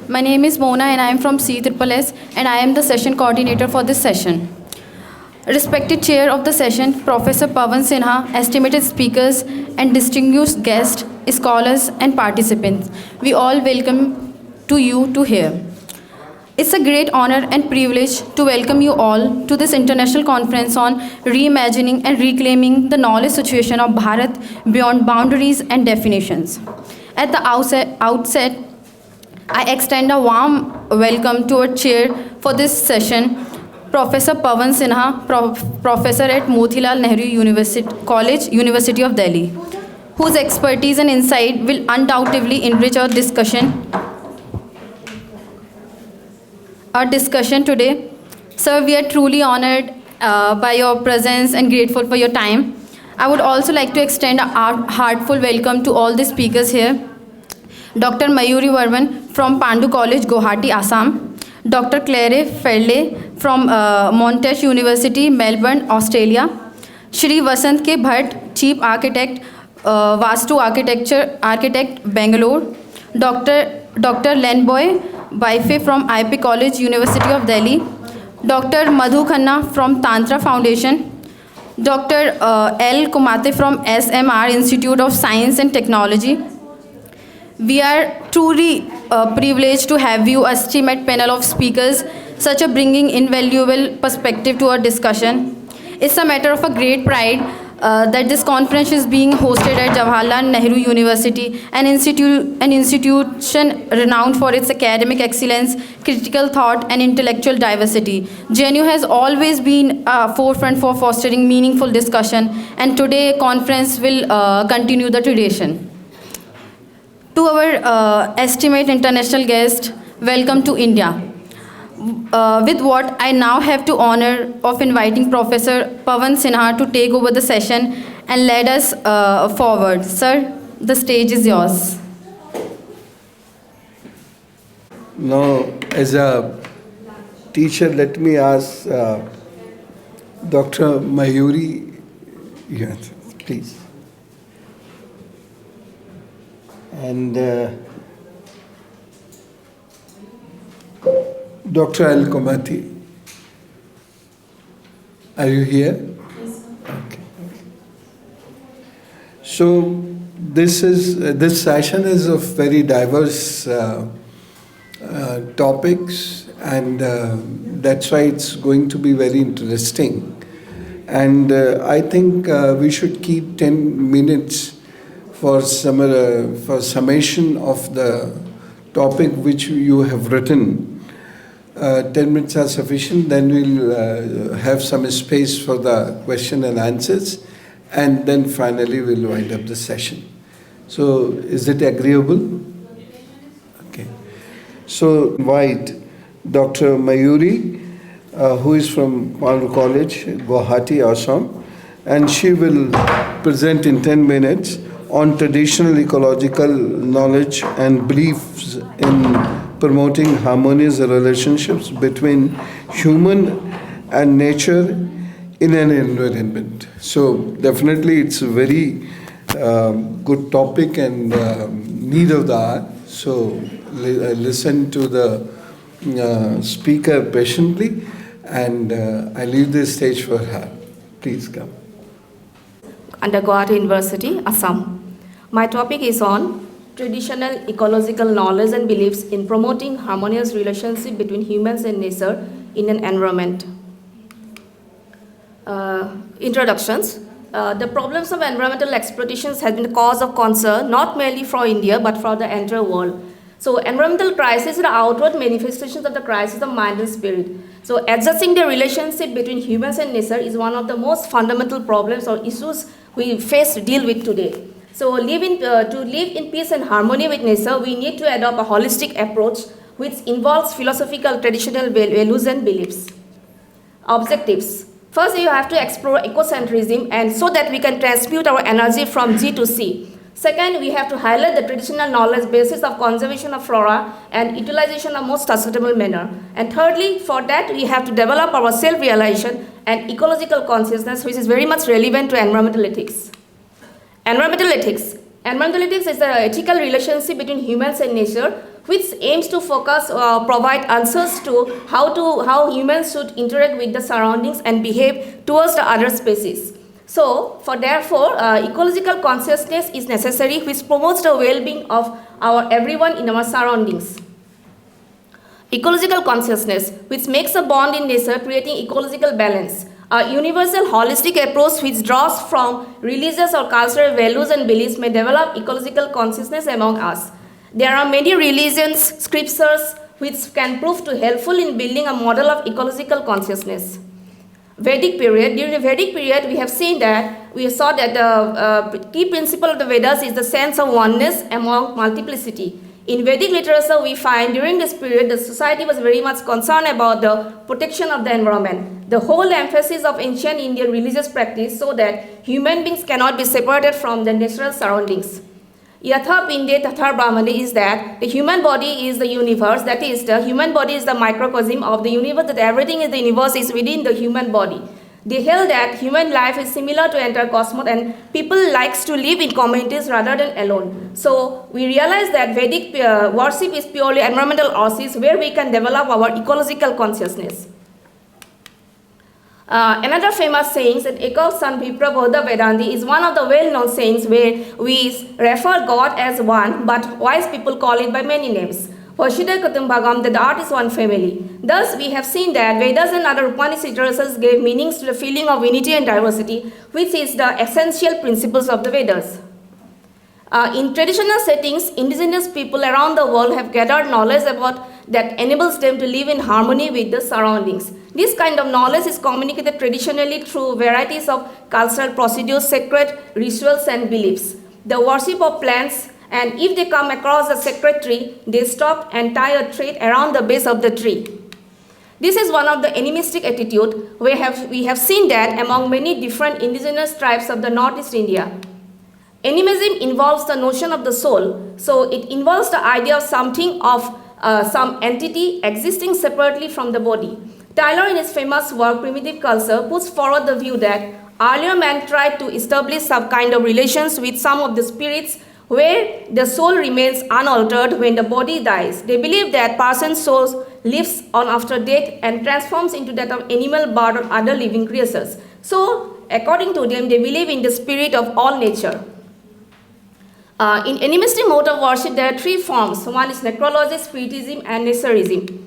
My name is Mona and I am from CSSS and I am the session coordinator for this session. Respected chair of the session, Professor Pawan Sinha, estimated speakers and distinguished guests, scholars and participants, we all welcome to you to here. It's a great honor and privilege to welcome you all to this international conference on reimagining and reclaiming the knowledge situation of Bharat beyond boundaries and definitions. At the outset, I extend a warm welcome to our chair for this session, Professor Pawan Sinha, Professor at Motilal Nehru College, University of Delhi, whose expertise and insight will undoubtedly enrich our discussion today. Sir, we are truly honored by your presence and grateful for your time. I would also like to extend a heartfelt welcome to all the speakers here. Dr. MAYURI from PANDU College, Guwahati, Assam. Dr. Claire Farley from Monash University, Melbourne, Australia. Shri Vasanth Bhat, Chief Architect, Vastu Architect, Bangalore. Dr. Lianboi, Vaiphei from IP College, University of Delhi. Dr. Madhu Khanna from Tantra Foundation. Dr. L. Kumate from SMR, Institute of Science and Technology. We are truly privileged to have you, esteemed panel of speakers, such a bringing invaluable perspective to our discussion. It's a matter of a great pride that this conference is being hosted at Jawaharlal Nehru University, an institution renowned for its academic excellence, critical thought, and intellectual diversity. JNU has always been a forefront for fostering meaningful discussion, and today conference will continue the tradition. To our esteemed international guest, welcome to India. With what I now have the honor of inviting Professor Pawan Sinha to take over the session and lead us forward. Sir, the stage is yours. Now, as a teacher, let me ask Dr. MAYURI, yes, please. And Dr. L. Kumate, are you here? Yes, sir. Okay. So this session is of very diverse topics, and that's why it's going to be very interesting. And I think we should keep 10 minutes for summation of the topic which you have written. 10 minutes are sufficient, then we'll have some space for the question and answers, and then finally we'll wind up the session. So, is it agreeable? Okay. So, invite Dr. MAYURI, who is from PANDU College, Guwahati, Assam, and she will present in 10 minutes on traditional ecological knowledge and beliefs in promoting harmonious relationships between human and nature in an environment. So definitely it's a very good topic and need of the hour. So listen to the speaker patiently, and I leave the stage for her. Please come. Under Guwahati University, Assam. My topic is on traditional ecological knowledge and beliefs in promoting harmonious relationship between humans and nature in an environment. Introductions. The problems of environmental exploitations have been the cause of concern not merely for India but for the entire world. So environmental crisis is the outward manifestations of the crisis of mind and spirit. So adjusting the relationship between humans and nature is one of the most fundamental problems or issues we face to deal with today. So to live in peace and harmony with nature, we need to adopt a holistic approach which involves philosophical traditional values and beliefs. Objectives. First, you have to explore ecocentrism and so that we can transmute our energy from G to C. Second, we have to highlight the traditional knowledge basis of conservation of flora and utilization of most sustainable manner. And thirdly, for that, we have to develop our self-realization and ecological consciousness, which is very much relevant to environmental ethics. Environmental ethics. Environmental ethics is the ethical relationship between humans and nature which aims to provide answers to how humans should interact with the surroundings and behave towards the other species. So, therefore, ecological consciousness is necessary, which promotes the well-being of everyone in our surroundings. Ecological consciousness, which makes a bond in nature, creating ecological balance. A universal holistic approach which draws from religious or cultural values and beliefs may develop ecological consciousness among us. There are many religions, scriptures, which can prove to helpful in building a model of ecological consciousness. Vedic period. During the Vedic period, we saw that the key principle of the Vedas is the sense of oneness among multiplicity. In Vedic literature, we find during this period, the society was very much concerned about the protection of the environment. The whole emphasis of ancient Indian religious practice so that human beings cannot be separated from the natural surroundings. Yatha Pinde Tatha Brahmane is that the human body is the universe, that is, the human body is the microcosm of the universe, that everything in the universe is within the human body. They held that human life is similar to entire cosmos and people likes to live in communities rather than alone. So we realize that Vedic worship is purely environmental worship where we can develop our ecological consciousness. Another famous saying that Eko San Vipra Bodha Vedanti is one of the well-known sayings where we refer God as one, but wise people call it by many names. Vashudha Kutumbagam, that the art is one family. Thus, we have seen that Vedas and other Upanishad literatures gave meanings to the feeling of unity and diversity, which is the essential principles of the Vedas. In traditional settings, indigenous people around the world have gathered knowledge about that enables them to live in harmony with the surroundings. This kind of knowledge is communicated traditionally through varieties of cultural procedures, sacred rituals and beliefs. The worship of plants, and if they come across a sacred tree, they stop and tie a thread around the base of the tree. This is one of the animistic attitude we have seen that among many different indigenous tribes of the Northeast India. Animism involves the notion of the soul, so it involves the idea of something of some entity existing separately from the body. Tyler, in his famous work Primitive Culture, puts forward the view that earlier man tried to establish some kind of relations with some of the spirits where the soul remains unaltered when the body dies. They believe that person's soul lives on after death and transforms into that of animal, bird or other living creatures. So, according to them, they believe in the spirit of all nature. In animistic mode of worship, there are three forms. One is necrology, spiritism and naturism.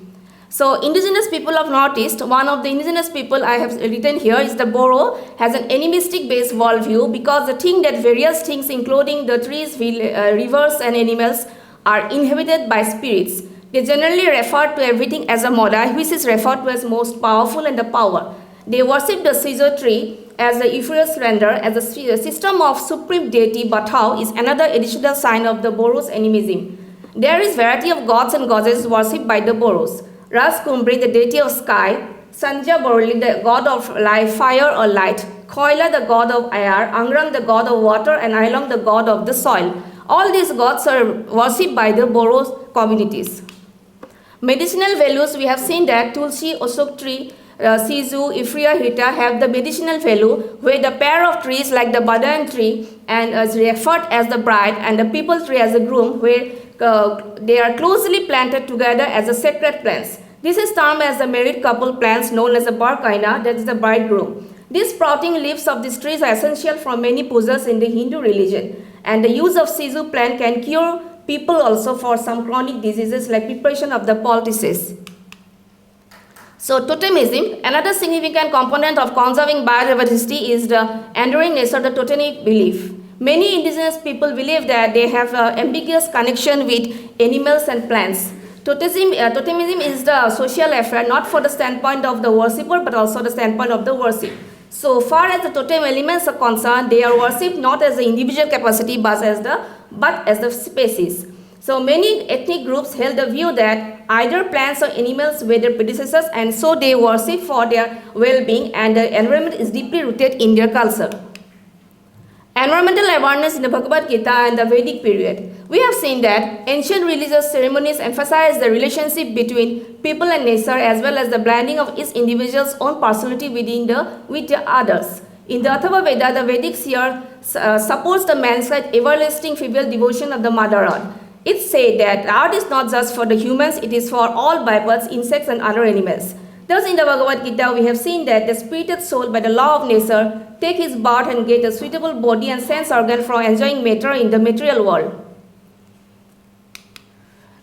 So, indigenous people of Northeast, one of the indigenous people I have written here is the Boro, has an animistic based worldview because the thing that various things including the trees, rivers and animals are inhabited by spirits. They generally refer to everything as a Moda, which is referred to as most powerful and the power. They worship the scissor tree as the ethereal splendor, as a system of supreme deity. Bhat is another additional sign of the Boros animism. There is variety of gods and goddesses worshipped by the Boros. Ras Kumbri, the deity of sky, Sanja Borli, the god of life, fire or light, Koila, the god of air, Angrang, the god of water, and Ailong, the god of the soil. All these gods are worshipped by the Boros communities. Medicinal values, we have seen that Tulsi, Osok tree, Sizu, Ifria, Hita have the medicinal value where the pair of trees like the Badan tree and is referred as the bride and the people tree as the groom where they are closely planted together as a sacred plants. This is termed as the married couple plants known as the Barkaina, that is the bridegroom. These sprouting leaves of these trees are essential for many pujas in the Hindu religion, and the use of Sizu plant can cure people also for some chronic diseases like preparation of the poultices. So totemism, another significant component of conserving biodiversity is the enduring nature of the totemic belief. Many indigenous people believe that they have an ambiguous connection with animals and plants. Totemism is the social affair not for the standpoint of the worshipper but also the standpoint of the worship. So far as the totem elements are concerned, they are worshipped not as the individual capacity but as the species. So many ethnic groups held the view that either plants or animals were their predecessors and so they worship for their well-being and the environment is deeply rooted in their culture. Environmental awareness in the Bhagavad Gita and the Vedic period. We have seen that ancient religious ceremonies emphasize the relationship between people and nature as well as the blending of each individual's own personality with the others. In the Atharva Veda, the Vedic seer supports the man's everlasting filial devotion of the Mother Earth. It said that art is not just for the humans, it is for all bipeds, insects and other animals. Thus in the Bhagavad Gita we have seen that the spirited soul by the law of nature take his birth and get a suitable body and sense organ for enjoying matter in the material world.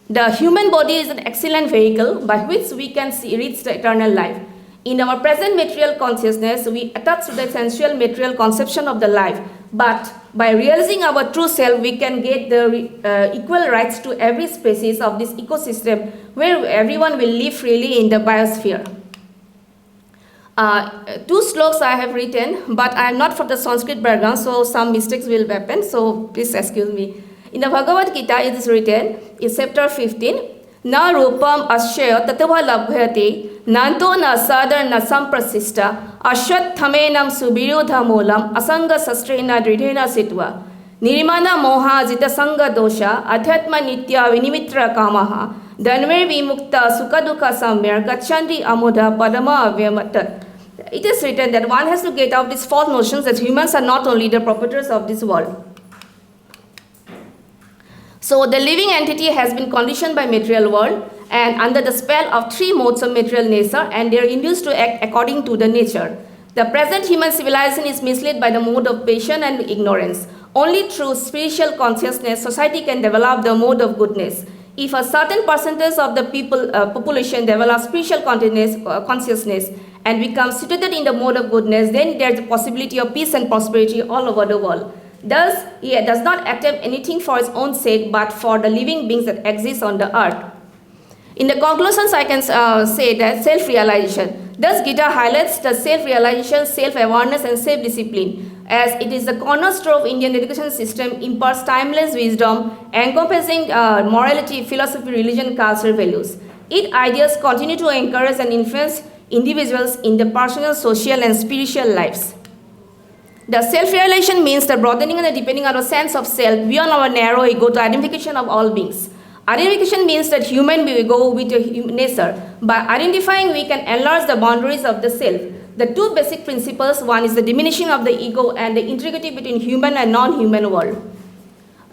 The human body is an excellent vehicle by which we can reach the eternal life. In our present material consciousness, we attach to the sensual material conception of the life. But by realizing our true self, we can get the equal rights to every species of this ecosystem where everyone will live freely in the biosphere. Two slokas I have written, but I am not from the Sanskrit background, so some mistakes will happen, so please excuse me. In the Bhagavad Gita, it is written in chapter 15, Na rupam asya tatava labhyate, nanto na sadar na samprasista, ashwat thamenam subirudha moolam, asanga sastrena dridhena sitva, nirmana moha jita sanga dosha, adhyatma nitya vinimitra kamaha, danver vimukta sukadukha samyar, gachanti amuda padama avyamatat. It is written that one has to get out these false notions that humans are not only the proprietors of this world. So the living entity has been conditioned by material world and under the spell of three modes of material nature, and they are induced to act according to the nature. The present human civilization is misled by the mode of passion and ignorance. Only through spiritual consciousness, society can develop the mode of goodness. If a certain percentage of the population develops spiritual consciousness and becomes situated in the mode of goodness, then there is a possibility of peace and prosperity all over the world. Thus, he does not attempt anything for his own sake, but for the living beings that exist on the earth. In the conclusions, I can say that self-realization. Thus, Gita highlights the self-realization, self-awareness and self-discipline, as it is the cornerstone of Indian education system, imparts timeless wisdom, encompassing morality, philosophy, religion, culture, values. Its ideas continue to encourage and influence individuals in their personal, social and spiritual lives. The self-realization means the broadening and the deepening of our sense of self beyond our narrow ego to identification of all beings. Identification means that human will go with your nature. By identifying, we can enlarge the boundaries of the self. The two basic principles, one is the diminishing of the ego and the integrity between human and non-human world.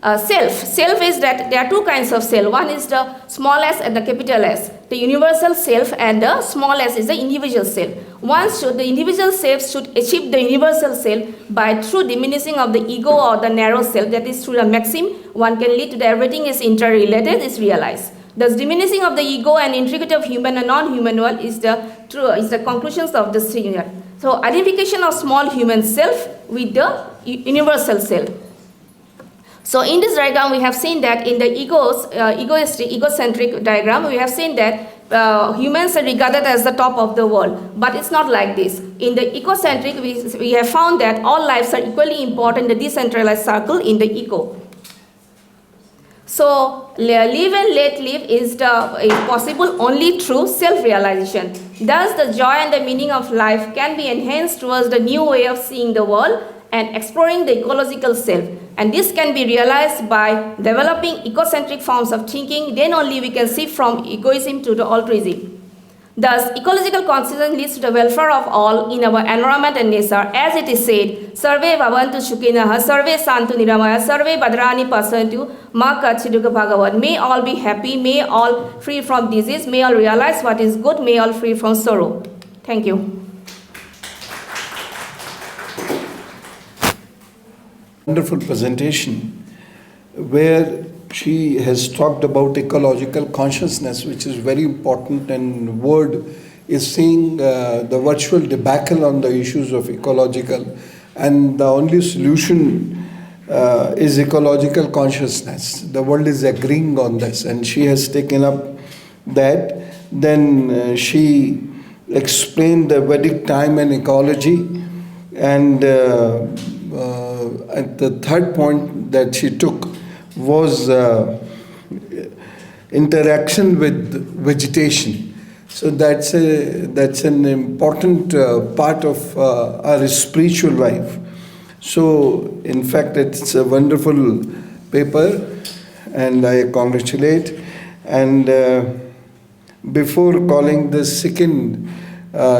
Self is that there are two kinds of self. One is the small s and the capital S. The universal self and the small s is the individual self. The individual self should achieve the universal self by through diminishing of the ego or the narrow self, that is through the maxim one can lead to the everything is interrelated is realized. Thus diminishing of the ego and integrity of human and non-human world is the conclusions of the Sinha. So identification of small human self with the universal self. So in this diagram, we have seen that in the egocentric diagram, we have seen that humans are regarded as the top of the world, but it's not like this. In the ecocentric, we have found that all lives are equally important in the decentralized circle in the eco. So live and let live is possible only through self-realization. Thus, the joy and the meaning of life can be enhanced towards the new way of seeing the world and exploring the ecological self. And this can be realized by developing ecocentric forms of thinking. Then only we can shift from egoism to the altruism. Thus, ecological consciousness leads to the welfare of all in our environment and nature. As it is said, Sarve bhavantu shukhinaha, sarve santu niramaya, sarve badrani pasantu, ma kachiduka bhagavan. May all be happy, may all free from disease, may all realize what is good, may all free from sorrow. Thank you. Wonderful presentation where she has talked about ecological consciousness, which is very important, and word is seeing the virtual debacle on the issues of ecological, and the only solution is ecological consciousness. The world is agreeing on this, and she has taken up that. Then she explained the Vedic time and ecology, and the third point that she took was interaction with vegetation. So that's an important part of our spiritual life. So in fact, it's a wonderful paper, and I congratulate. And before calling the second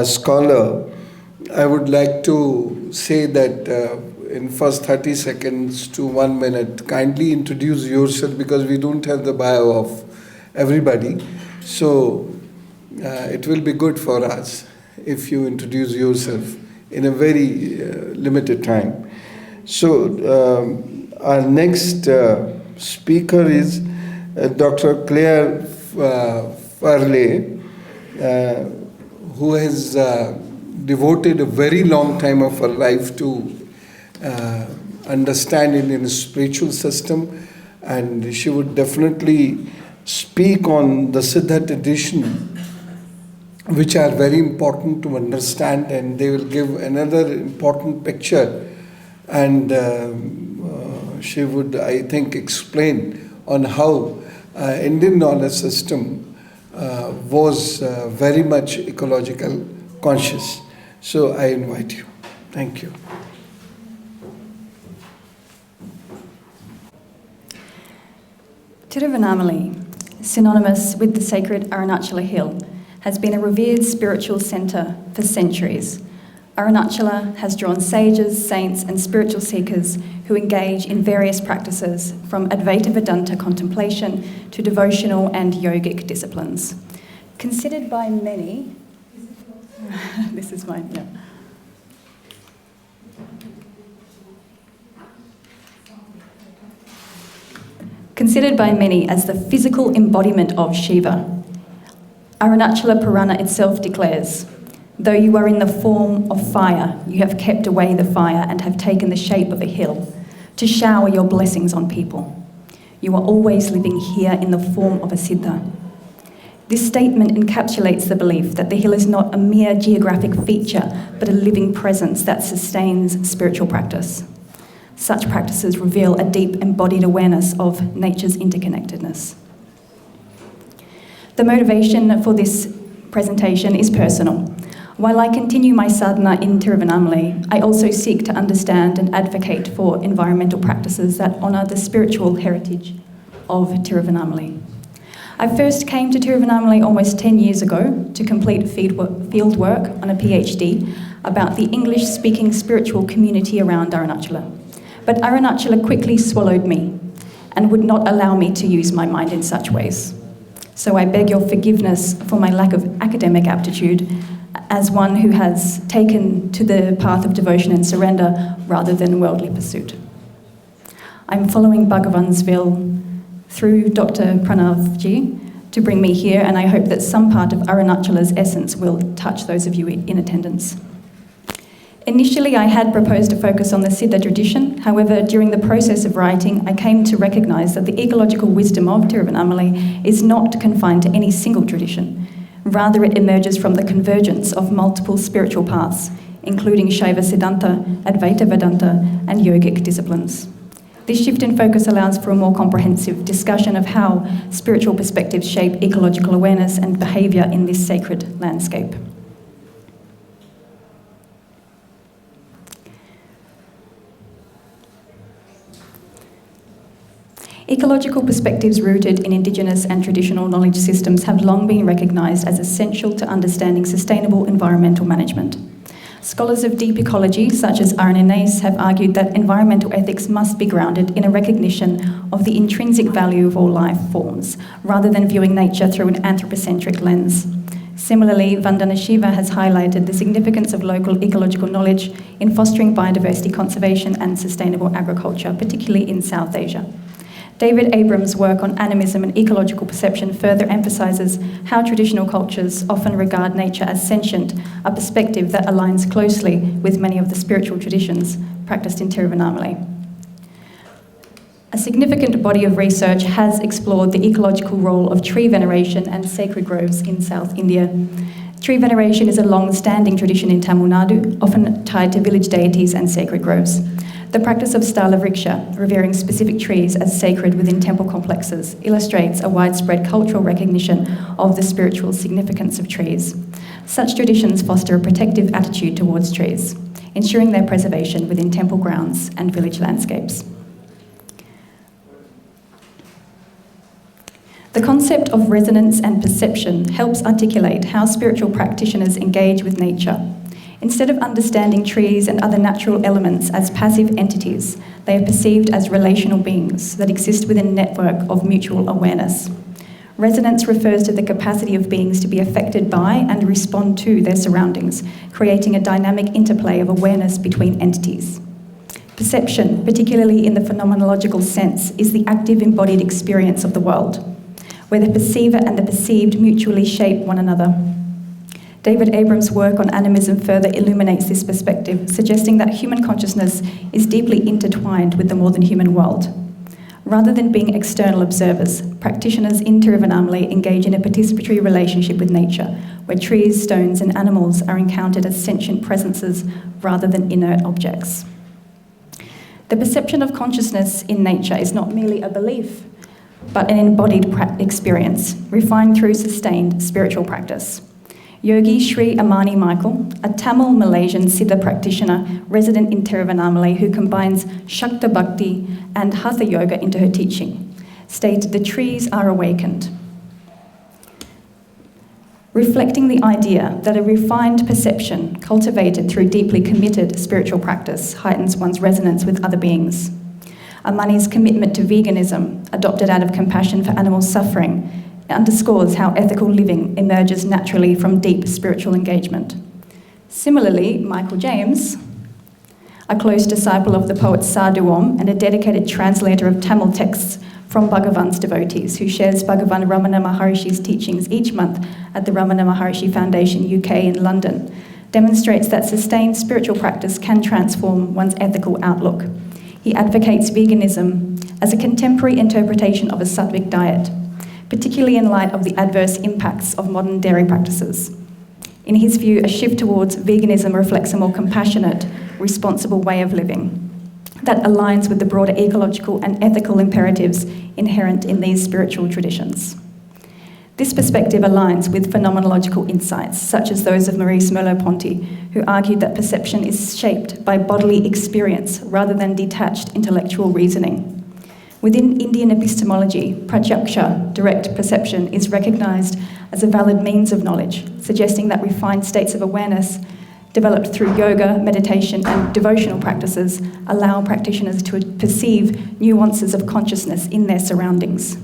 scholar, I would like to say that in first 30 seconds to 1 minute, kindly introduce yourself, because we don't have the bio of everybody. So it will be good for us if you introduce yourself in a very limited time. So our next speaker is Dr. Claire Farley, who has devoted a very long time of her life to understand Indian spiritual system, and she would definitely speak on the Siddha tradition, which are very important to understand, and they will give another important picture, and she would, I think, explain on how Indian knowledge system was very much ecological conscious. So I invite you. Thank you. Tiruvannamalai, synonymous with the sacred Arunachala Hill, has been a revered spiritual centre for centuries. Arunachala has drawn sages, saints and spiritual seekers who engage in various practices, from Advaita Vedanta contemplation to devotional and yogic disciplines. Considered by many... this is mine, yeah. Considered by many as the physical embodiment of Shiva, Arunachala Purana itself declares, "Though you are in the form of fire, you have kept away the fire and have taken the shape of a hill to shower your blessings on people. You are always living here in the form of a Siddha." This statement encapsulates the belief that the hill is not a mere geographic feature, but a living presence that sustains spiritual practice. Such practices reveal a deep embodied awareness of nature's interconnectedness. The motivation for this presentation is personal. While I continue my sadhana in Tiruvannamalai, I also seek to understand and advocate for environmental practices that honour the spiritual heritage of Tiruvannamalai. I first came to Tiruvannamalai almost 10 years ago to complete field work on a PhD about the English-speaking spiritual community around Arunachala. But Arunachala quickly swallowed me and would not allow me to use my mind in such ways. So I beg your forgiveness for my lack of academic aptitude as one who has taken to the path of devotion and surrender rather than worldly pursuit. I'm following Bhagavan's will through Dr. Pranavji to bring me here, and I hope that some part of Arunachala's essence will touch those of you in attendance. Initially, I had proposed to focus on the Siddha tradition. However, during the process of writing, I came to recognise that the ecological wisdom of Tiruvannamalai is not confined to any single tradition. Rather, it emerges from the convergence of multiple spiritual paths, including Shaiva Siddhanta, Advaita Vedanta, and yogic disciplines. This shift in focus allows for a more comprehensive discussion of how spiritual perspectives shape ecological awareness and behaviour in this sacred landscape. Ecological perspectives rooted in Indigenous and traditional knowledge systems have long been recognised as essential to understanding sustainable environmental management. Scholars of deep ecology, such as Niengneimawi, have argued that environmental ethics must be grounded in a recognition of the intrinsic value of all life forms, rather than viewing nature through an anthropocentric lens. Similarly, Vandana Shiva has highlighted the significance of local ecological knowledge in fostering biodiversity conservation and sustainable agriculture, particularly in South Asia. David Abram's work on animism and ecological perception further emphasises how traditional cultures often regard nature as sentient, a perspective that aligns closely with many of the spiritual traditions practiced in Tiruvannamalai. A significant body of research has explored the ecological role of tree veneration and sacred groves in South India. Tree veneration is a long-standing tradition in Tamil Nadu, often tied to village deities and sacred groves. The practice of Stala Vriksha, revering specific trees as sacred within temple complexes, illustrates a widespread cultural recognition of the spiritual significance of trees. Such traditions foster a protective attitude towards trees, ensuring their preservation within temple grounds and village landscapes. The concept of resonance and perception helps articulate how spiritual practitioners engage with nature. Instead of understanding trees and other natural elements as passive entities, they are perceived as relational beings that exist within a network of mutual awareness. Resonance refers to the capacity of beings to be affected by and respond to their surroundings, creating a dynamic interplay of awareness between entities. Perception, particularly in the phenomenological sense, is the active embodied experience of the world, where the perceiver and the perceived mutually shape one another. David Abram's work on animism further illuminates this perspective, suggesting that human consciousness is deeply intertwined with the more than human world. Rather than being external observers, practitioners in Tiruvannamalai engage in a participatory relationship with nature, where trees, stones, and animals are encountered as sentient presences rather than inert objects. The perception of consciousness in nature is not merely a belief, but an embodied experience, refined through sustained spiritual practice. Yogi Shri Amani Michael, a Tamil Malaysian Siddha practitioner resident in Tiruvannamalai who combines Shakta Bhakti and Hatha Yoga into her teaching, stated the trees are awakened, reflecting the idea that a refined perception cultivated through deeply committed spiritual practice heightens one's resonance with other beings. Amani's commitment to veganism, adopted out of compassion for animal suffering, underscores how ethical living emerges naturally from deep spiritual engagement. Similarly, Michael James, a close disciple of the poet Sadhu Om and a dedicated translator of Tamil texts from Bhagavan's devotees, who shares Bhagavan Ramana Maharishi's teachings each month at the Ramana Maharishi Foundation UK in London, demonstrates that sustained spiritual practice can transform one's ethical outlook. He advocates veganism as a contemporary interpretation of a sattvic diet, particularly in light of the adverse impacts of modern dairy practices. In his view, a shift towards veganism reflects a more compassionate, responsible way of living that aligns with the broader ecological and ethical imperatives inherent in these spiritual traditions. This perspective aligns with phenomenological insights, such as those of Maurice Merleau-Ponty, who argued that perception is shaped by bodily experience rather than detached intellectual reasoning. Within Indian epistemology, pratyaksha, direct perception, is recognised as a valid means of knowledge, suggesting that refined states of awareness developed through yoga, meditation, and devotional practices allow practitioners to perceive nuances of consciousness in their surroundings.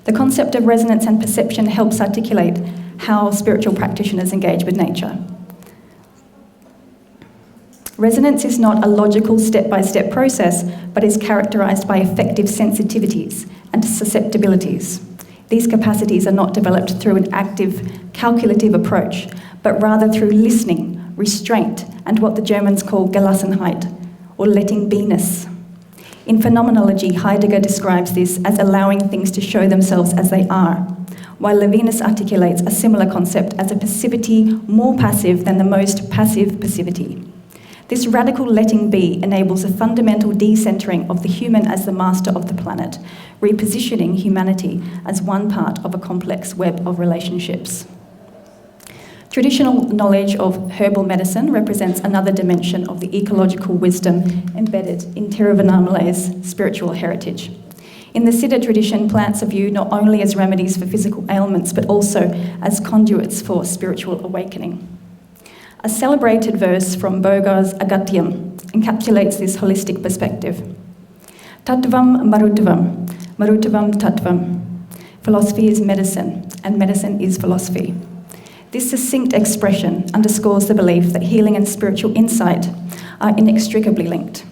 The concept of resonance and perception helps articulate how spiritual practitioners engage with nature. Resonance is not a logical step-by-step process, but is characterised by effective sensitivities and susceptibilities. These capacities are not developed through an active, calculative approach, but rather through listening, restraint, and what the Germans call Gelassenheit, or letting be-ness. In phenomenology, Heidegger describes this as allowing things to show themselves as they are, while Levinas articulates a similar concept as a passivity more passive than the most passive passivity. This radical letting be enables a fundamental decentering of the human as the master of the planet, repositioning humanity as one part of a complex web of relationships. Traditional knowledge of herbal medicine represents another dimension of the ecological wisdom embedded in Tiruvannamalai's spiritual heritage. In the Siddha tradition, plants are viewed not only as remedies for physical ailments, but also as conduits for spiritual awakening. A celebrated verse from Bogar's Agatyam encapsulates this holistic perspective. Tattvam marutavam, marutavam tattvam. Philosophy is medicine, and medicine is philosophy. This succinct expression underscores the belief that healing and spiritual insight are inextricably linked.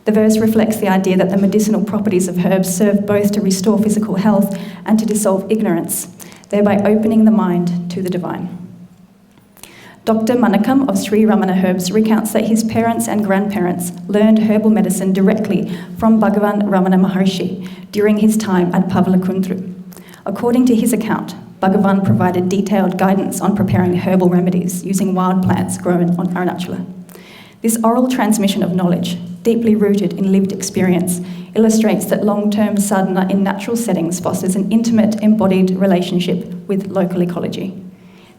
The verse reflects the idea that the medicinal properties of herbs serve both to restore physical health and to dissolve ignorance, thereby opening the mind to the divine. Dr. Manakam of Sri Ramana Herbs recounts that his parents and grandparents learned herbal medicine directly from Bhagavan Ramana Maharshi during his time at Pavalakuntru. According to his account, Bhagavan provided detailed guidance on preparing herbal remedies using wild plants grown on Arunachala. This oral transmission of knowledge, deeply rooted in lived experience, illustrates that long-term sadhana in natural settings fosters an intimate, embodied relationship with local ecology.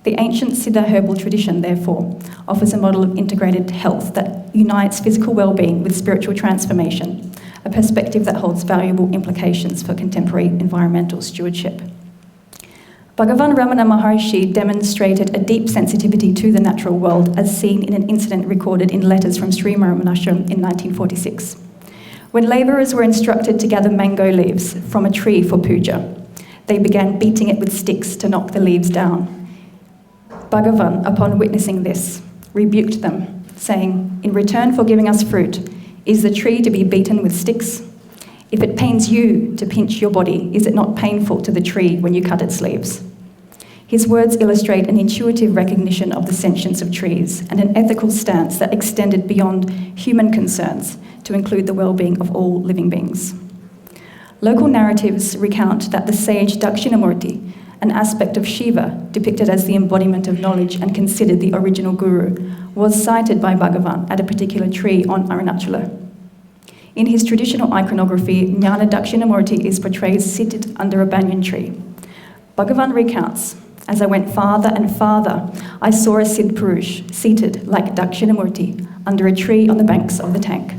The ancient Siddha herbal tradition, therefore, offers a model of integrated health that unites physical well-being with spiritual transformation, a perspective that holds valuable implications for contemporary environmental stewardship. Bhagavan Ramana Maharshi demonstrated a deep sensitivity to the natural world as seen in an incident recorded in letters from Shri Monash in 1946. When labourers were instructed to gather mango leaves from a tree for puja, they began beating it with sticks to knock the leaves down. Bhagavan, upon witnessing this, rebuked them, saying, "In return for giving us fruit, is the tree to be beaten with sticks? If it pains you to pinch your body, is it not painful to the tree when you cut its leaves?" His words illustrate an intuitive recognition of the sentience of trees and an ethical stance that extended beyond human concerns to include the well-being of all living beings. Local narratives recount that the sage Dakshinamurti, an aspect of Shiva depicted as the embodiment of knowledge and considered the original guru, was sighted by Bhagavan at a particular tree on Arunachala. In his traditional iconography, Jnana Dakshinamurti is portrayed seated under a banyan tree. Bhagavan recounts, "As I went farther and farther, I saw a Siddh Purush seated like Dakshinamurti under a tree on the banks of the tank."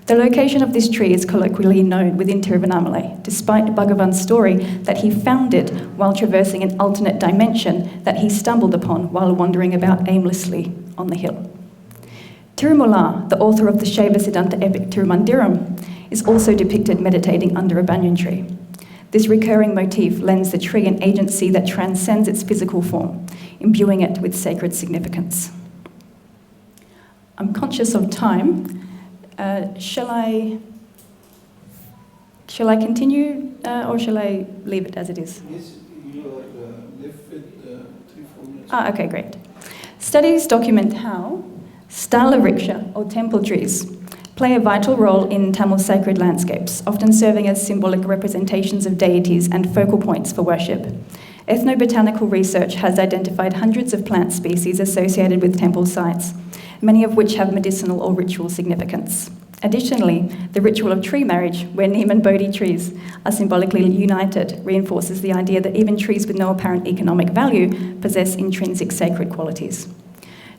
The location of this tree is colloquially known within Tiruvannamalai, despite Bhagavan's story that he found it while traversing an alternate dimension that he stumbled upon while wandering about aimlessly on the hill. Tirumala, the author of the Shaiva Siddhanta epic Tirumandiram, is also depicted meditating under a banyan tree. This recurring motif lends the tree an agency that transcends its physical form, imbuing it with sacred significance. I'm conscious of time. Shall I continue or shall I leave it as it is? Yes, you are left with 3-4 minutes. Okay, great. Studies document how stala vriksha, or temple trees, play a vital role in Tamil sacred landscapes, often serving as symbolic representations of deities and focal points for worship. Ethnobotanical research has identified hundreds of plant species associated with temple sites, many of which have medicinal or ritual significance. Additionally, the ritual of tree marriage, where neem and bodhi trees are symbolically united, reinforces the idea that even trees with no apparent economic value possess intrinsic sacred qualities.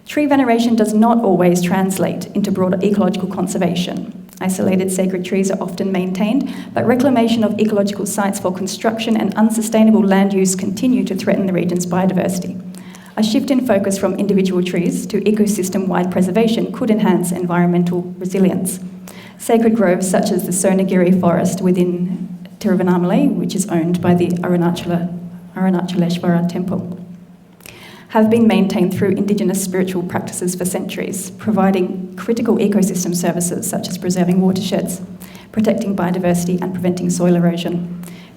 Tree veneration does not always translate into broader ecological conservation. Isolated sacred trees are often maintained, but reclamation of ecological sites for construction and unsustainable land use continue to threaten the region's biodiversity. A shift in focus from individual trees to ecosystem-wide preservation could enhance environmental resilience. Sacred groves such as the Sonagiri forest within Tiruvannamalai, which is owned by the Arunachaleshwara temple, have been maintained through Indigenous spiritual practices for centuries, providing critical ecosystem services such as preserving watersheds, protecting biodiversity and preventing soil erosion.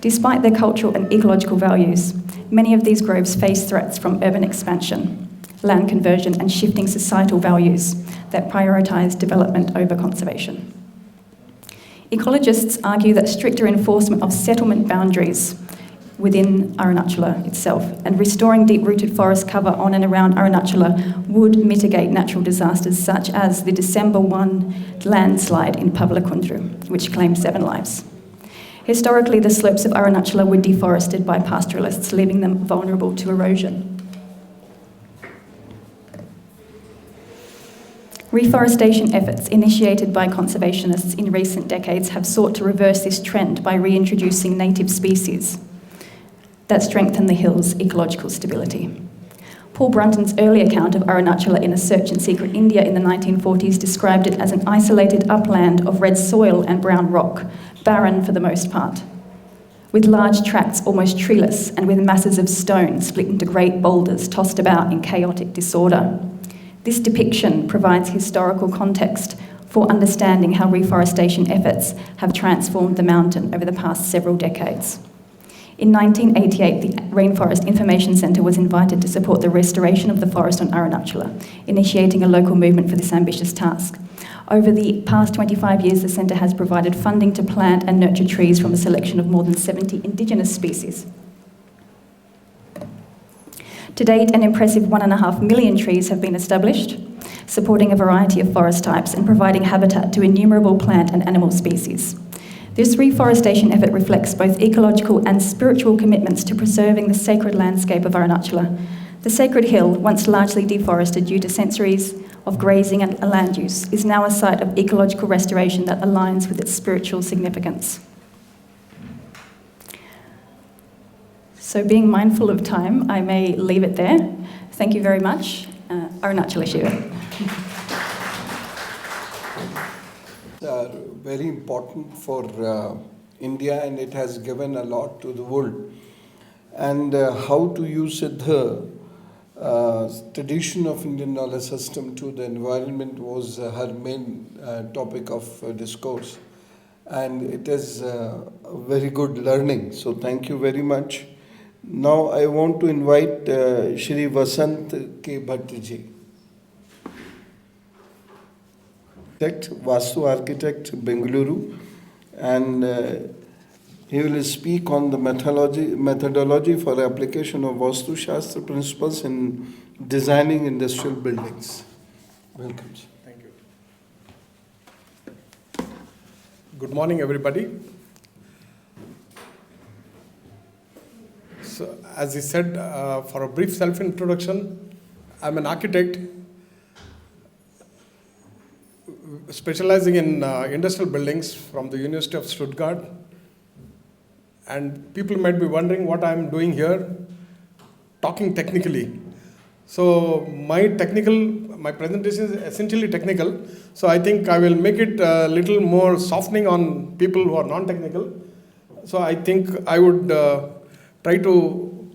Despite their cultural and ecological values, many of these groves face threats from urban expansion, land conversion and shifting societal values that prioritise development over conservation. Ecologists argue that stricter enforcement of settlement boundaries within Arunachala itself and restoring deep-rooted forest cover on and around Arunachala would mitigate natural disasters such as the December 1 landslide in Pavlakundru, which claimed 7 lives. Historically, the slopes of Arunachala were deforested by pastoralists, leaving them vulnerable to erosion. Reforestation efforts initiated by conservationists in recent decades have sought to reverse this trend by reintroducing native species that strengthen the hill's ecological stability. Paul Brunton's early account of Arunachala in A Search in Secret India in the 1940s described it as an isolated upland of red soil and brown rock, barren for the most part, with large tracts almost treeless and with masses of stone split into great boulders tossed about in chaotic disorder. This depiction provides historical context for understanding how reforestation efforts have transformed the mountain over the past several decades. In 1988, the Rainforest Information Centre was invited to support the restoration of the forest on Arunachala, initiating a local movement for this ambitious task. Over the past 25 years, the centre has provided funding to plant and nurture trees from a selection of more than 70 Indigenous species. To date, an impressive 1.5 million trees have been established, supporting a variety of forest types and providing habitat to innumerable plant and animal species. This reforestation effort reflects both ecological and spiritual commitments to preserving the sacred landscape of Arunachala. The sacred hill, once largely deforested due to centuries of grazing and land use, is now a site of ecological restoration that aligns with its spiritual significance. So being mindful of time, I may leave it there. Thank you very much. Arunachala Shiva. Very important for India, and it has given a lot to the world. And how to use Siddha, tradition of Indian knowledge system to the environment was her main topic of discourse. And it is a very good learning. So thank you very much. Now I want to invite Shri Vasanth K. Bhat ji. Vastu architect, Bengaluru, and he will speak on the methodology for application of Vastu Shastra principles in designing industrial buildings. Welcome. Thank you. Good morning, everybody. So, as he said, for a brief self-introduction, I'm an architect specializing in industrial buildings from the University of Stuttgart. And people might be wondering what I'm doing here, talking technically. So my presentation is essentially technical. So I think I will make it a little more softening on people who are non-technical. So I think I would try to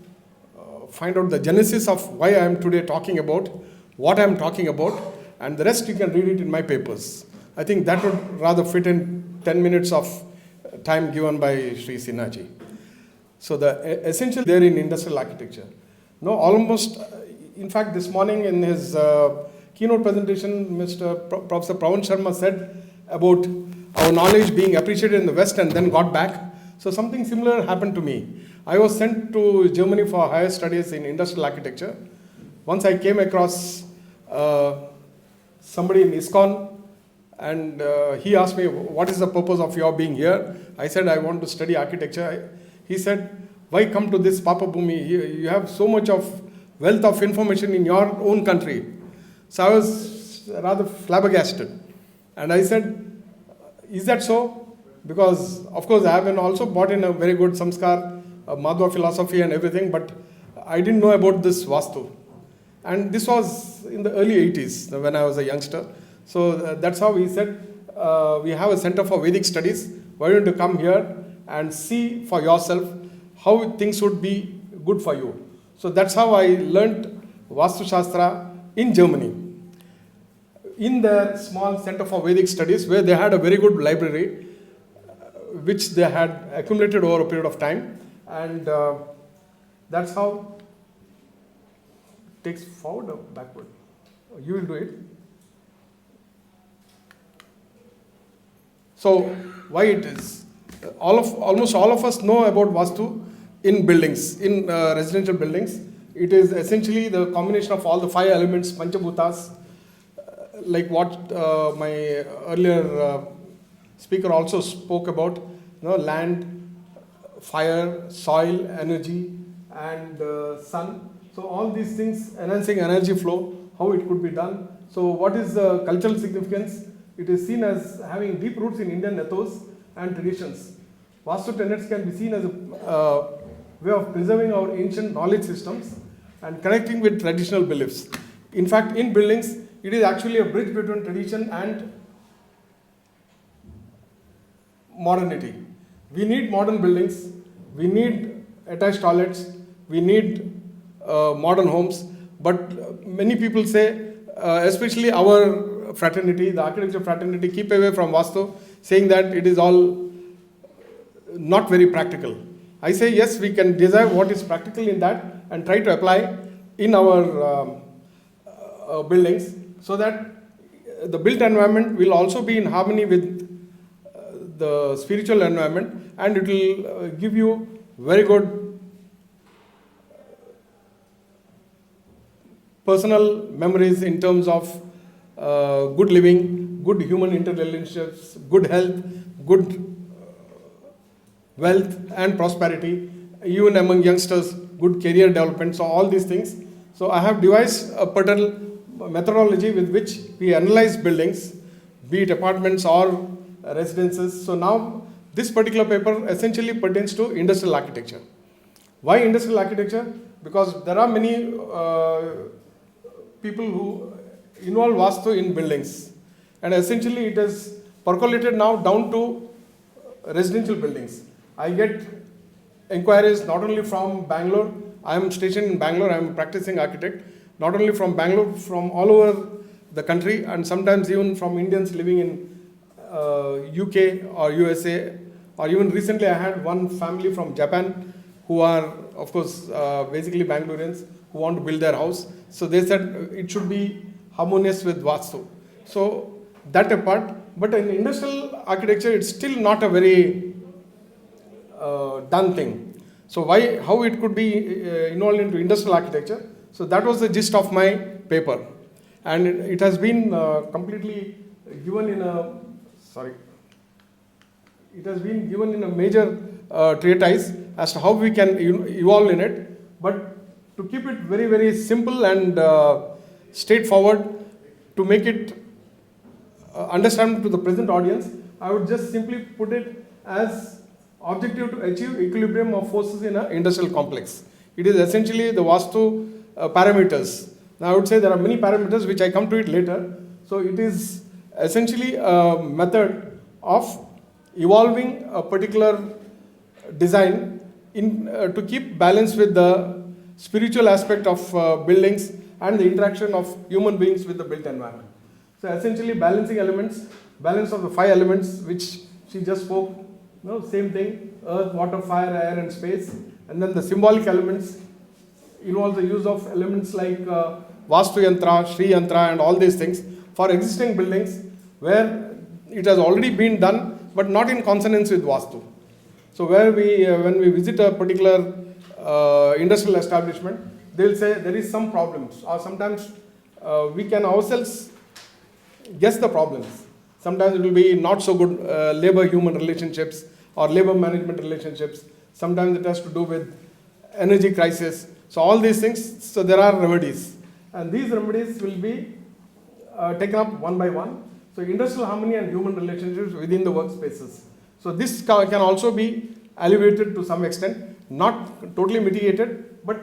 find out the genesis of why I am today talking about, what I am talking about, and the rest you can read it in my papers. I think that would rather fit in 10 minutes of time given by Shri Sinha ji. So the essential there in industrial architecture. No, almost, in fact, this morning in his keynote presentation, Mr. Professor Pawan Sharma said about our knowledge being appreciated in the West and then got back. So something similar happened to me. I was sent to Germany for higher studies in industrial architecture. Once I came across somebody in ISKCON, and he asked me, what is the purpose of your being here? I said, I want to study architecture. He said, why come to this Papa Bhumi? You have so much of wealth of information in your own country. So I was rather flabbergasted. And I said, is that so? Because, of course, I have been also brought in a very good samskar, Madhva philosophy and everything, but I didn't know about this Vastu. And this was in the early 80s when I was a youngster. So that's how he said, we have a Center for Vedic Studies. Why don't you come here and see for yourself how things would be good for you. So that's how I learnt Vastu Shastra in Germany. In the small Center for Vedic Studies, where they had a very good library, which they had accumulated over a period of time. And that's how it takes forward or backward. You will do it. So why it is? Almost all of us know about Vastu in buildings, in residential buildings. It is essentially the combination of all the 5 elements, Panchabhutas, like what my earlier speaker also spoke about, land, fire, soil, energy, and sun. So all these things enhancing energy flow, how it could be done. So what is the cultural significance? It is seen as having deep roots in Indian ethos and traditions. Vastu tenets can be seen as a way of preserving our ancient knowledge systems and connecting with traditional beliefs. In fact, in buildings, it is actually a bridge between tradition and modernity. We need modern buildings, we need attached toilets, we need modern homes, but many people say, especially our fraternity, the architecture fraternity, keep away from Vastu, saying that it is all not very practical. I say yes, we can design what is practical in that and try to apply in our buildings so that the built environment will also be in harmony with the spiritual environment, and it will give you very good personal memories in terms of good living, good human interrelationships, good health, good wealth and prosperity, even among youngsters, good career development, so all these things. So I have devised a methodology with which we analyze buildings, be it apartments or residences. So now this particular paper essentially pertains to industrial architecture. Why industrial architecture? Because there are many people who involve Vastu in buildings, and essentially it is percolated now down to residential buildings. I get inquiries not only from Bangalore. I am stationed in Bangalore. I am a practicing architect. Not only from Bangalore, from all over the country, and sometimes even from Indians living in UK or USA, or even recently I had one family from Japan who are, of course, basically Bangaloreans who want to build their house. So they said it should be harmonious with Vastu. So that apart, but in industrial architecture, it's still not a very done thing. So how it could be involved into industrial architecture? So that was the gist of my paper, and it has been completely given in a It has been given in a major treatise as to how we can evolve in it. But to keep it very, very simple and straightforward, to make it understandable to the present audience, I would just simply put it as objective to achieve equilibrium of forces in an industrial complex. It is essentially the Vastu parameters. Now I would say there are many parameters which I come to it later. So it is essentially a method of evolving a particular design to keep balance with the spiritual aspect of buildings and the interaction of human beings with the built environment. So essentially balancing elements, balance of the 5 elements which she just spoke, same thing, earth, water, fire, air and space. And then the symbolic elements involve the use of elements like Vastu Yantra, Shri Yantra and all these things for existing buildings where it has already been done but not in consonance with Vastu. So where when we visit a particular industrial establishment, they will say there is some problems, or sometimes we can ourselves guess the problems. Sometimes it will be not so good labor-human relationships or labor management relationships. Sometimes it has to do with energy crisis. So all these things, so there are remedies. And these remedies will be taken up one by one. So industrial harmony and human relationships within the workspaces. So this can also be alleviated to some extent, not totally mitigated, but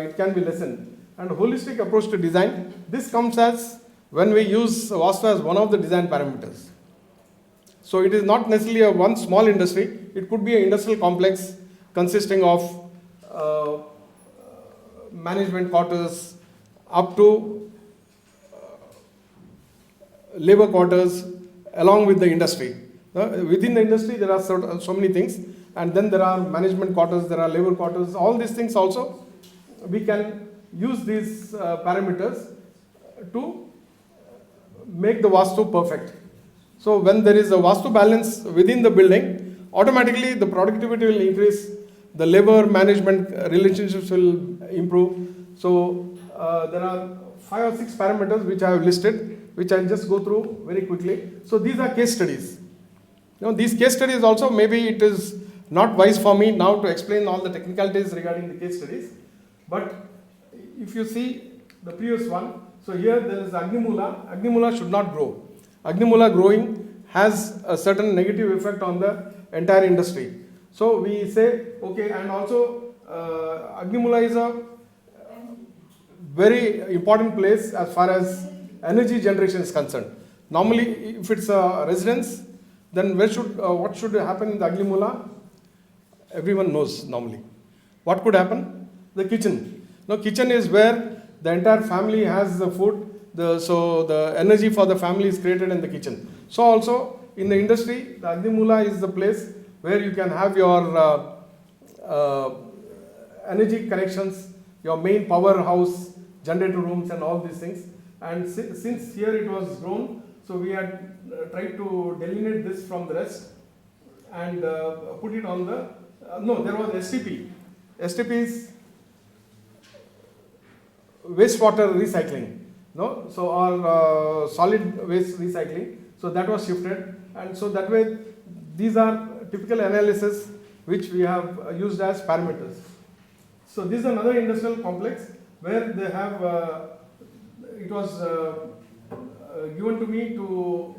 it can be lessened. And holistic approach to design, this comes as when we use Vastu as one of the design parameters. So it is not necessarily a one small industry, it could be an industrial complex consisting of management quarters up to labor quarters along with the industry. Within the industry there are so many things, and then there are management quarters, there are labor quarters, all these things also we can use these parameters to make the Vastu perfect. So when there is a Vastu balance within the building, automatically the productivity will increase, the labor management relationships will improve. So there are 5 or 6 parameters which I have listed, which I'll just go through very quickly. So these are case studies. These case studies also, maybe it is not wise for me now to explain all the technicalities regarding the case studies. But if you see the previous one, so here there is Agnimula. Agnimula should not grow. Agnimula growing has a certain negative effect on the entire industry. So we say, okay, and also Agnimula is a very important place as far as energy generation is concerned. Normally, if it's a residence, then what should happen in the Agnimula? Everyone knows normally. What could happen? The kitchen. Now, kitchen is where the entire family has the food, so the energy for the family is created in the kitchen. So also in the industry, the Agnimula is the place where you can have your energy connections, your main powerhouse, generator rooms and all these things. And since here it was grown, so we had tried to delineate this from the rest and put it on the, no, there was STP. STP is wastewater recycling, no? So our solid waste recycling, so that was shifted, and so that way these are typical analysis which we have used as parameters. So this is another industrial complex where they have, it was given to me to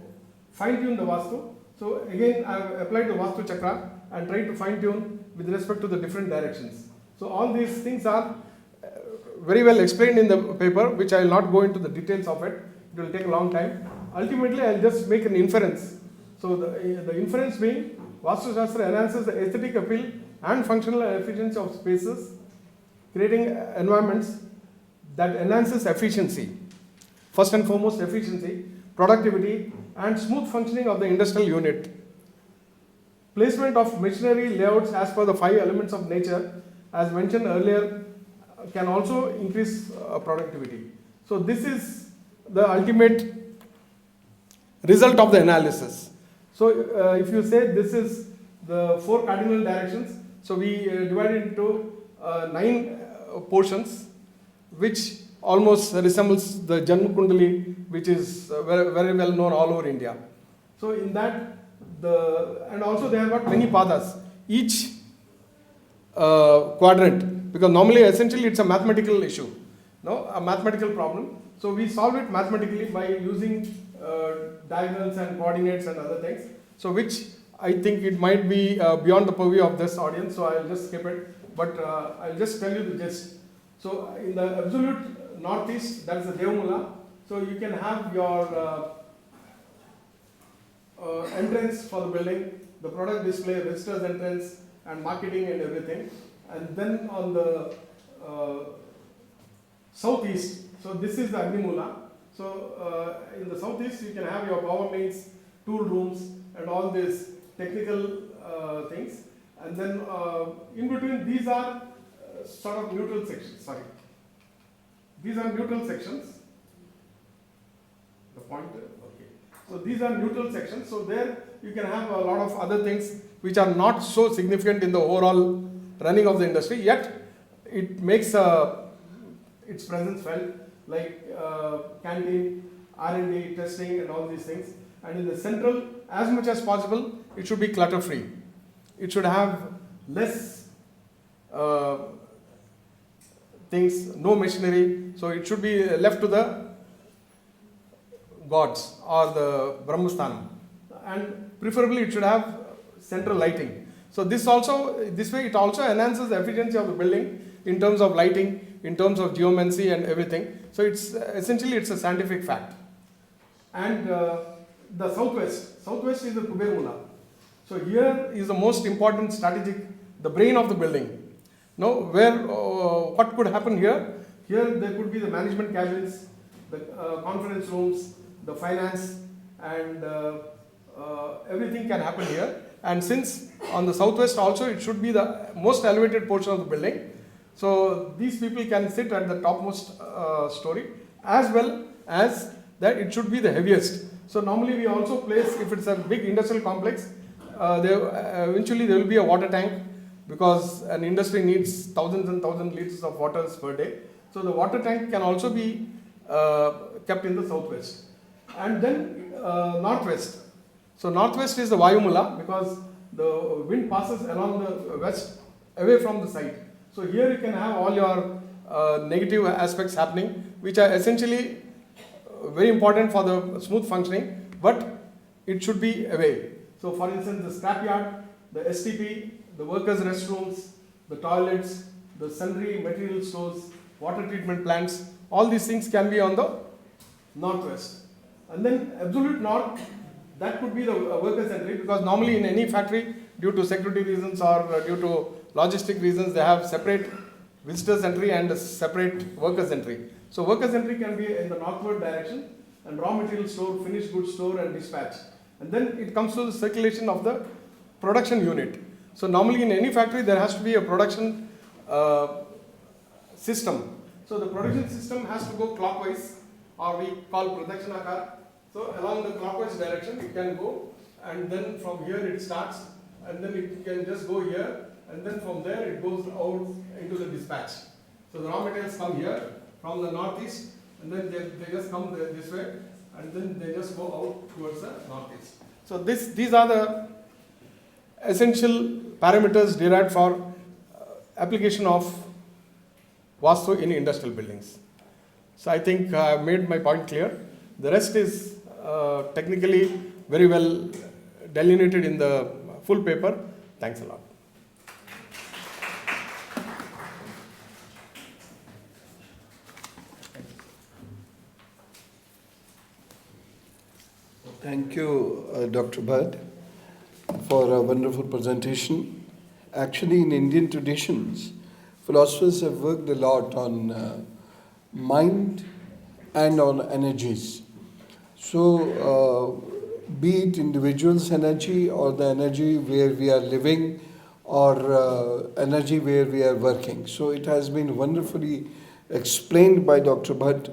fine tune the Vastu. So again I have applied the Vastu chakra and tried to fine tune with respect to the different directions. So all these things are very well explained in the paper, which I will not go into the details of it. It will take a long time. Ultimately, I will just make an inference. So the inference being, Vastu Shastra enhances the aesthetic appeal and functional efficiency of spaces, creating environments that enhances efficiency. First and foremost, efficiency, productivity, and smooth functioning of the industrial unit. Placement of machinery layouts as per the 5 elements of nature, as mentioned earlier, can also increase productivity. So this is the ultimate result of the analysis. So if you say this is the 4 cardinal directions, so we divide it into 9 portions, which almost resembles the Janma Kundali, which is very, very well known all over India. So in that, and also they have got many padas, each quadrant, because normally essentially it's a mathematical issue, no, a mathematical problem. So we solve it mathematically by using diagonals and coordinates and other things. So which I think it might be beyond the purview of this audience, so I'll just skip it. But I'll just tell you the gist. So in the absolute northeast, that is the Devamula. So you can have your entrance for the building, the product display, visitors entrance, and marketing and everything. And then on the southeast, so this is the Agnimula. So in the southeast, you can have your power mains, tool rooms, and all these technical things. And then in between, these are sort of neutral sections. Sorry, these are neutral sections. The pointer, okay. So these are neutral sections. So there you can have a lot of other things which are not so significant in the overall running of the industry. Yet it makes its presence felt, like canteen, R&D, testing, and all these things. And in the central, as much as possible, it should be clutter free. It should have less things, no machinery. So it should be left to the gods or the Brahmasthanam. And preferably it should have central lighting. So this way it also enhances the efficiency of the building in terms of lighting, in terms of geomancy and everything. So it's essentially it's a scientific fact. And the southwest is the Kuber Mula. So here is the most important strategic, the brain of the building. Now, what could happen here? Here there could be the management cabins, the conference rooms, the finance, and everything can happen here. And since on the southwest also it should be the most elevated portion of the building, so these people can sit at the topmost story, as well as that it should be the heaviest. So normally we also place, if it's a big industrial complex, eventually there will be a water tank, because an industry needs thousands and thousands of liters of water per day. So the water tank can also be kept in the southwest. And then northwest. So northwest is the Vayumula, because the wind passes along the west away from the site. So here you can have all your negative aspects happening, which are essentially very important for the smooth functioning, but it should be away. So for instance, the scrapyard, the STP, the workers' restrooms, the toilets, the sundry material stores, water treatment plants, all these things can be on the northwest. And then absolute north, that could be the workers' entry, because normally in any factory, due to security reasons or due to logistic reasons, they have separate visitors' entry and a separate workers' entry. So workers' entry can be in the northward direction, and raw material store, finished goods store, and dispatch. And then it comes to the circulation of the production unit. So normally in any factory there has to be a production system. So the production system has to go clockwise, or we call Pradakshina. So along the clockwise direction it can go, and then from here it starts, and then it can just go here, and then from there it goes out into the dispatch. So the raw materials come here from the northeast, and then they just come this way, and then they just go out towards the northeast. So these are the essential parameters derived for application of Vastu in industrial buildings. So I think I have made my point clear. The rest is technically very well delineated in the full paper. Thanks a lot. Thank you, Dr. Bhat, for a wonderful presentation. Actually, in Indian traditions, philosophers have worked a lot on mind and on energies. So, be it individual's energy or the energy where we are living or energy where we are working. So, it has been wonderfully explained by Dr. Bhat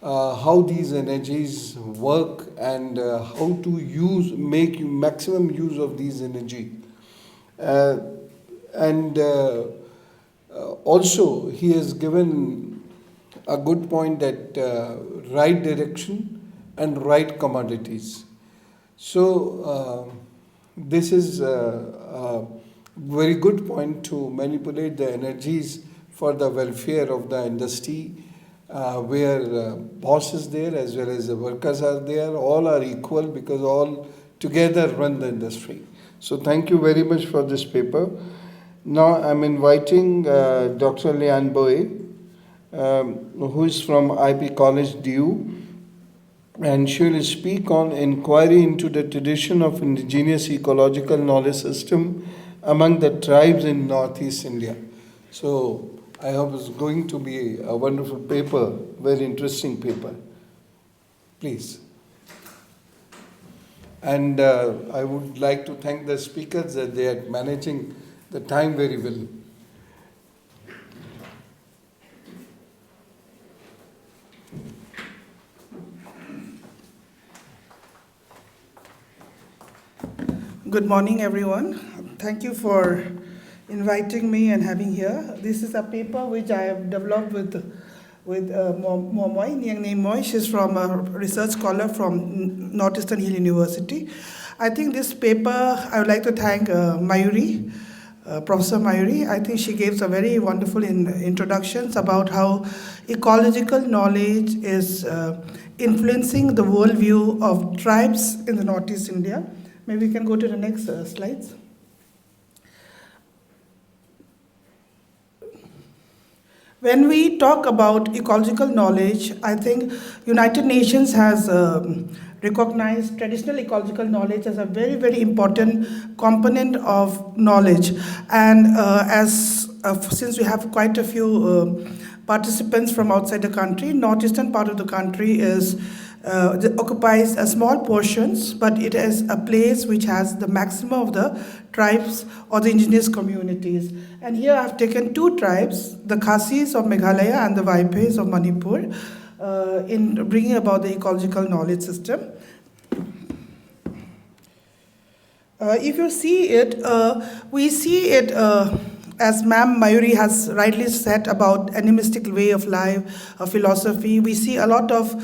how these energies work and how to make maximum use of these energy. And also he has given a good point that right direction and right commodities. So this is a very good point to manipulate the energies for the welfare of the industry, where boss is there as well as the workers are there. All are equal because all together run the industry. So thank you very much for this paper. Now I'm inviting Dr. Lianboi, who is from IP College DU, and she will speak on inquiry into the tradition of indigenous ecological knowledge system among the tribes in Northeast India. So I hope it's going to be a wonderful paper, very interesting paper. Please. And I would like to thank the speakers that they are managing the time very well. Good morning, everyone. Thank you for inviting me and having here. This is a paper which I have developed with Niengneimawi. She's from a research scholar from Northeastern Hill University. I think this paper, I would like to thank MAYURI, Professor MAYURI. I think she gave a very wonderful introductions about how ecological knowledge is influencing the worldview of tribes in the Northeast India. Maybe we can go to the next slides. When we talk about ecological knowledge, I think United Nations has recognized traditional ecological knowledge as a very, very important component of knowledge. And since we have quite a few participants from outside the country, northeastern part of the country occupies a small portions, but it is a place which has the maximum of the tribes or the indigenous communities. And here I've taken two tribes, the Khasis of Meghalaya and the Vaipheis of Manipur, in bringing about the ecological knowledge system. If you see it, we see it as Ma'am MAYURI has rightly said about animistic way of life, philosophy. We see a lot of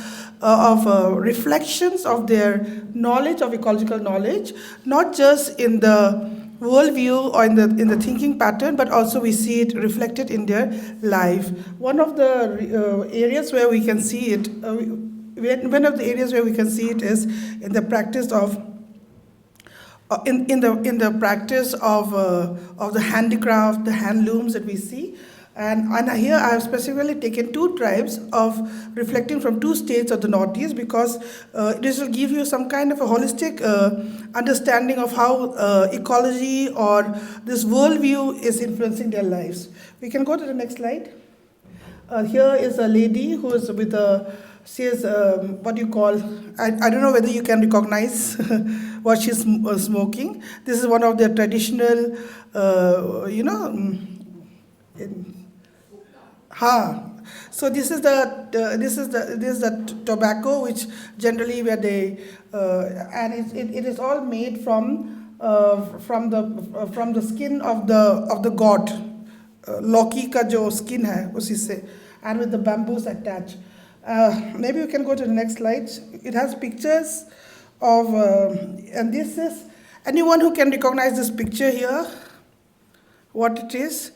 reflections of their knowledge of ecological knowledge, not just in the worldview or in the thinking pattern, but also we see it reflected in their life. One of the areas where we can see it, is in the practice of in the practice of the handicraft, the handlooms that we see. And here I have specifically taken two tribes of reflecting from two states of the Northeast, because this will give you some kind of a holistic understanding of how ecology or this worldview is influencing their lives. We can go to the next slide. Here is a lady who is with she is what you call, I don't know whether you can recognize what she's smoking. This is one of their traditional, So this is the tobacco which generally where they and it is all made from the skin of the god. Loki ka jo skin hai usi se, and with the bamboos attached. Maybe we can go to the next slide. It has pictures of and this is anyone who can recognize this picture here. What it is?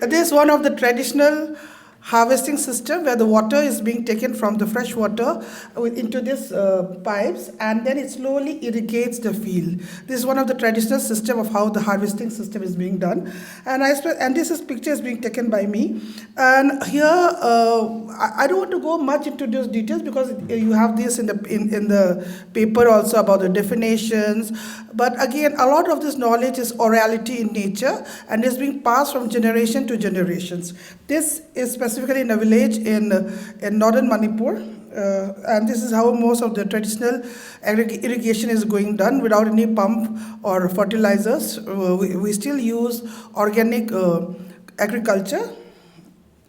It is one of the traditional harvesting system where the water is being taken from the fresh water into these pipes, and then it slowly irrigates the field. This is one of the traditional system of how the harvesting system is being done. And this picture is being taken by me. And here, I don't want to go much into those details because you have this in the paper also about the definitions. But again, a lot of this knowledge is orality in nature and is being passed from generation to generations. This is specifically in a village in northern Manipur, and this is how most of the traditional irrigation is going done without any pump or fertilizers. We still use organic agriculture.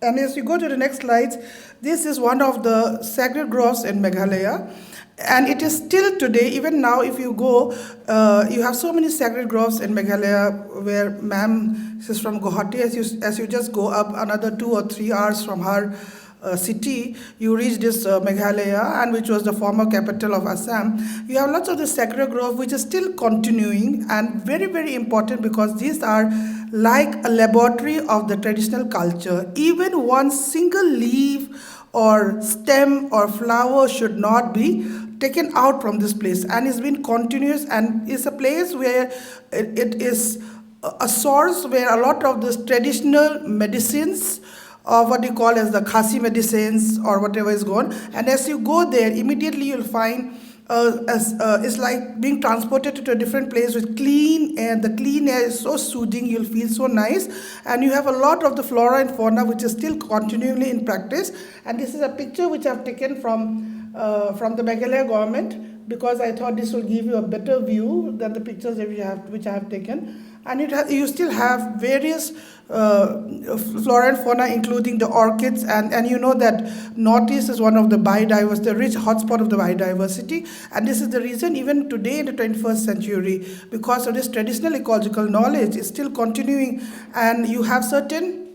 And as you go to the next slides, this is one of the sacred groves in Meghalaya. And it is still today, even now, if you go, you have so many sacred groves in Meghalaya where ma'am is from Guwahati. As you just go up another 2 or 3 hours from her city, you reach this Meghalaya, and which was the former capital of Assam. You have lots of the sacred grove which is still continuing and very, very important because these are like a laboratory of the traditional culture. Even one single leaf or stem or flower should not be taken out from this place, and it's been continuous, and it's a place where it is a source where a lot of these traditional medicines, or what you call as the Khasi medicines or whatever is gone, and as you go there, immediately you'll find it's like being transported to a different place with clean air. The clean air is so soothing, you'll feel so nice, and you have a lot of the flora and fauna which is still continually in practice. And this is a picture which I've taken from the Meghalaya government, because I thought this will give you a better view than the pictures that which I have taken. And you still have various flora and fauna, including the orchids, and you know that Northeast is one of the the rich hotspot of the biodiversity, and this is the reason even today in the 21st century, because of this traditional ecological knowledge is still continuing, and you have certain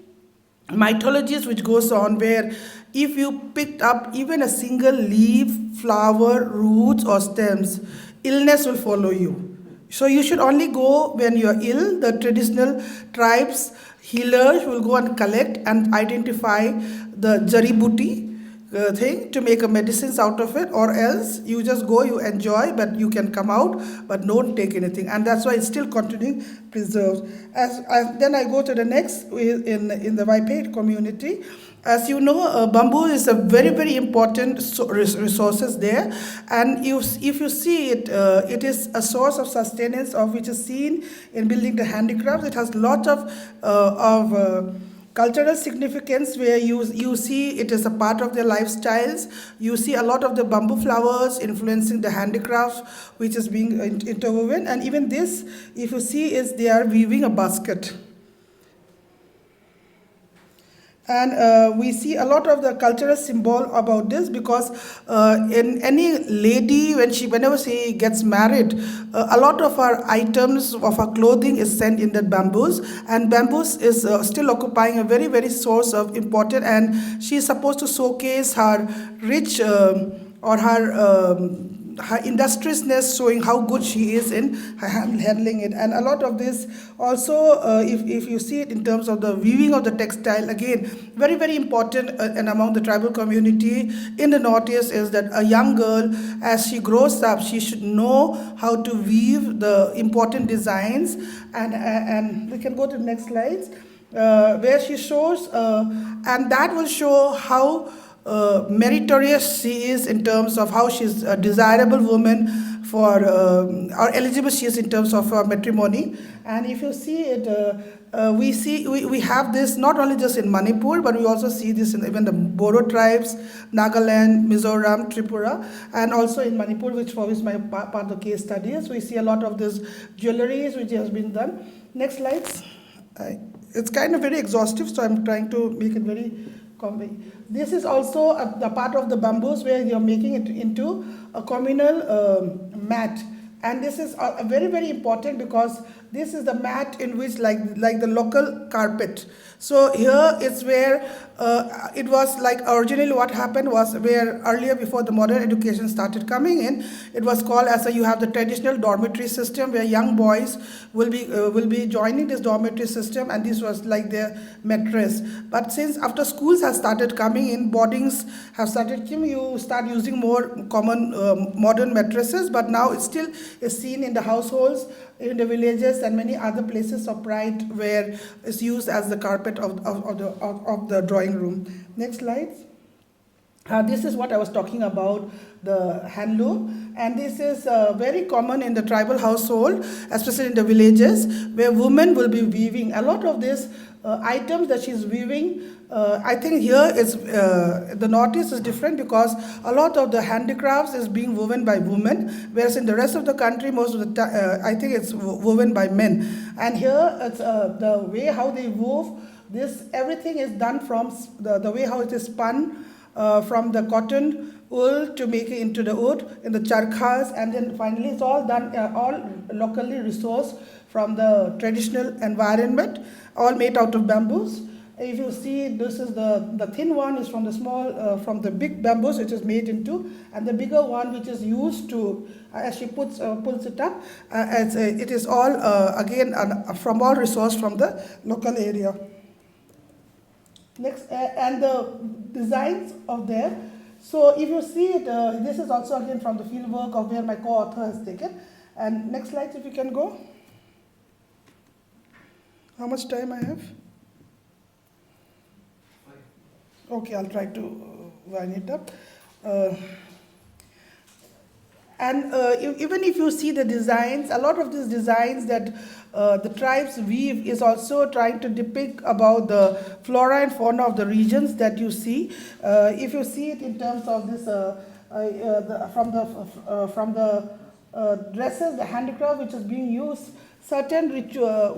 mythologies which goes on where if you picked up even a single leaf, flower, roots or stems, illness will follow you. So you should only go when you are ill. The traditional tribes, healers will go and collect and identify the jari booty thing to make a medicines out of it, or else you just go, you enjoy, but you can come out, but don't take anything. And that's why it's still continuing preserved. Then I go to the next in the Vaiphei community. As you know, bamboo is a very, very important resources there, and if you see it, it is a source of sustenance of which is seen in building the handicrafts. It has lots of cultural significance where you see it is a part of their lifestyles. You see a lot of the bamboo flowers influencing the handicrafts which is being interwoven, and even this, if you see, is they are weaving a basket. And we see a lot of the cultural symbol about this, because in any lady, whenever she gets married, a lot of her items of her clothing is sent in that bamboos, and bamboos is still occupying a very, very source of important, and she is supposed to showcase her rich or her industriousness, showing how good she is in handling it. And a lot of this also, if you see it in terms of the weaving of the textile, again, very, very important and among the tribal community in the Northeast is that a young girl, as she grows up, she should know how to weave the important designs. And we can go to the next slides, where she shows, and that will show how meritorious she is in terms of how she's a desirable woman for, or eligible she is in terms of matrimony. And if you see it, we have this not only just in Manipur, but we also see this in even the Bodo tribes, Nagaland, Mizoram, Tripura, and also in Manipur, which is my part of the case studies. We see a lot of this jewelries which has been done. Next slides. It's kind of very exhaustive, so I'm trying to make it very This is also a part of the bamboos where you're making it into a communal mat. And this is very, very important because this is the mat in which like the local carpet. So here it's where it was like originally what happened was where earlier before the modern education started coming in, it was called as you have the traditional dormitory system where young boys will be joining this dormitory system, and this was like their mattress. But since after schools have started coming in, boardings have started coming, you start using more common modern mattresses, but now it still is seen in the households, in the villages and many other places of pride where it's used as the carpet of the drawing room. Next slide. This is what I was talking about, the handloom, and this is very common in the tribal household, especially in the villages, where women will be weaving. A lot of these items that she's weaving, I think here is the Northeast is different because a lot of the handicrafts is being woven by women, whereas in the rest of the country, most of the time, I think it's woven by men. And here, it's the way how they wove this, everything is done from the way how it is spun, from the cotton wool to make it into the wood in the charkhas, and then finally it's all done all locally resourced from the traditional environment, all made out of bamboos. If you see, this is the thin one is from the small from the big bamboos which is made into, and the bigger one which is used to as she pulls it up, it is all again from all resourced from the local area. Next, and the designs of there. So if you see it, this is also again from the field work of where my co-author has taken. And next slide, if you can go. How much time I have? Okay, I'll try to wind it up. Even if you see the designs, a lot of these designs that the tribes weave is also trying to depict about the flora and fauna of the regions that you see. If you see it in terms of this, from the dresses, the handicraft which is being used, certain ritual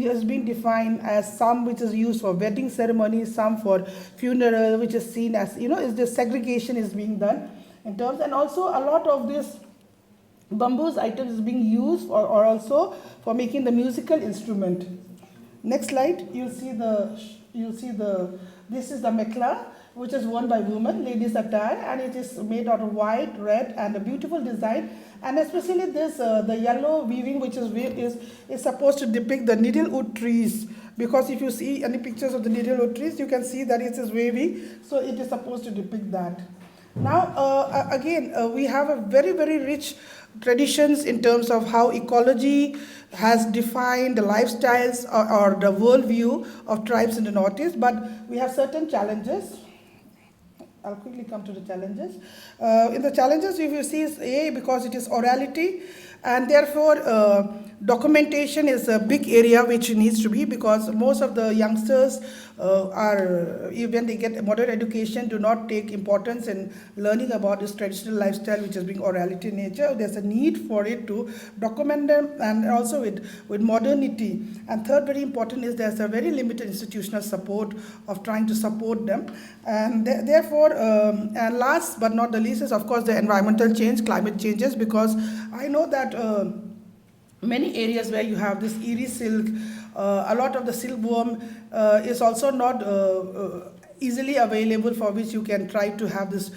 has been defined as some which is used for wedding ceremonies, some for funeral, which is seen as, is the segregation is being done in terms, and also a lot of this bamboos items is being used or also for making the musical instrument. Next slide, you'll see this is the mekla, which is worn by women, ladies attire, and it is made out of white, red, and a beautiful design. And especially this, the yellow weaving, which is supposed to depict the needlewood trees. Because if you see any pictures of the needlewood trees, you can see that it is wavy, so it is supposed to depict that. Now, again, we have a very, very rich traditions in terms of how ecology has defined the lifestyles or the worldview of tribes in the Northeast, but we have certain challenges. I'll quickly come to the challenges. In the challenges, if you see, is A, because it is orality, and therefore documentation is a big area which needs to be, because most of the youngsters when they get modern education, do not take importance in learning about this traditional lifestyle which is being orality in nature. There's a need for it to document them, and also with modernity. And third, very important, is there's a very limited institutional support of trying to support them. And therefore, and last but not the least is of course the environmental change, climate changes, because I know that many areas where you have this eerie silk, a lot of the silkworm is also not easily available, for which you can try to have this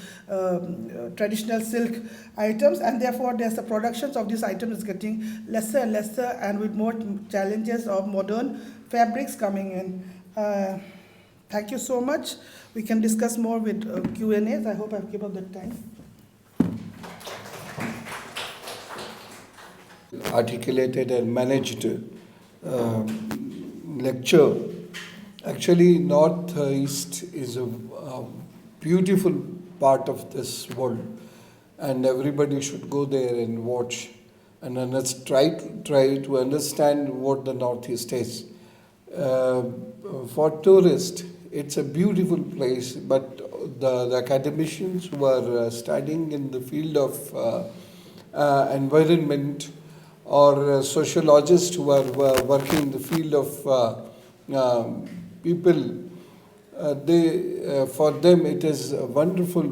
traditional silk items, and therefore there's the productions of these items is getting lesser and lesser, and with more challenges of modern fabrics coming in. Thank you so much. We can discuss more with Q&As. I hope I've given the time. Articulated and managed lecture. Actually, Northeast is a beautiful part of this world, and everybody should go there and watch and try to understand what the Northeast is. For tourists, it's a beautiful place, but the academicians who are studying in the field of environment, or sociologists who are working in the field of people, for them it is a wonderful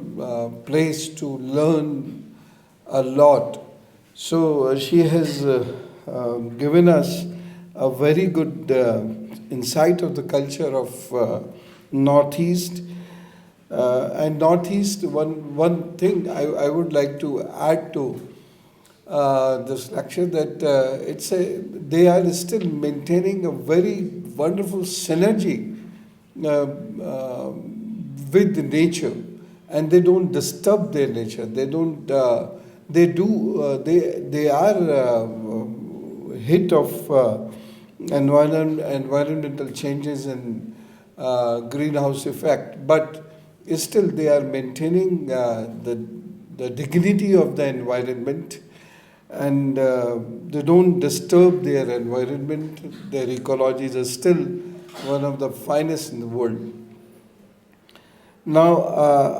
place to learn a lot. So she has given us a very good insight of the culture of Northeast. And Northeast, one thing I would like to add to this lecture, that they are still maintaining a very wonderful synergy with nature, and they don't disturb their nature. They don't. They are hit of environmental changes and greenhouse effect, but still they are maintaining the dignity of the environment, and they don't disturb their environment. Their ecologies are still one of the finest in the world. Now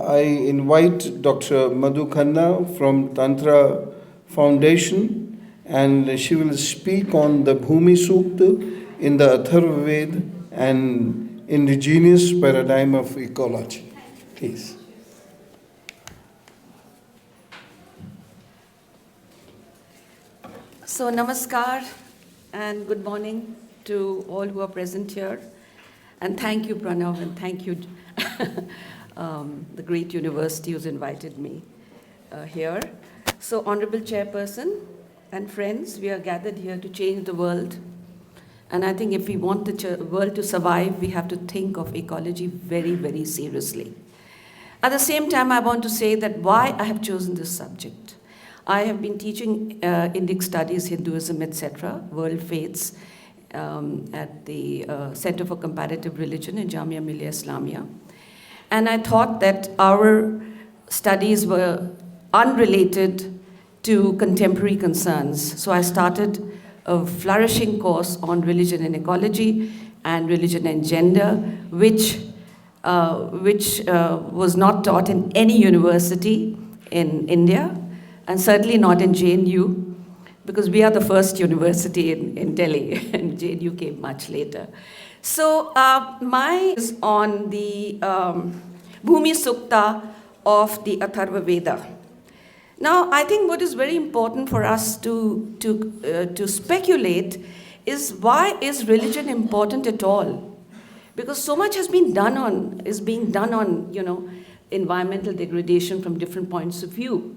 I invite Dr. Madhu Khanna from Tantra Foundation, and she will speak on the Bhumi Sukta in the Atharva Veda and indigenous paradigm of ecology. Please. So, namaskar and good morning to all who are present here. And thank you, Pranav, and thank you, the great university who's invited me here. So, Honorable Chairperson and friends, we are gathered here to change the world. And I think if we want the world to survive, we have to think of ecology very, very seriously. At the same time, I want to say that why I have chosen this subject. I have been teaching Indic studies, Hinduism, etc., world faiths, at the Center for Comparative Religion in Jamia Millia Islamia. And I thought that our studies were unrelated to contemporary concerns. So I started a flourishing course on religion and ecology and religion and gender, which was not taught in any university in India, and certainly not in JNU, because we are the first university in Delhi, and JNU came much later. So mine is on the Bhumi Sukta of the Atharva Veda. Now, I think what is very important for us to speculate is, why is religion important at all? Because so much is being done on environmental degradation from different points of view.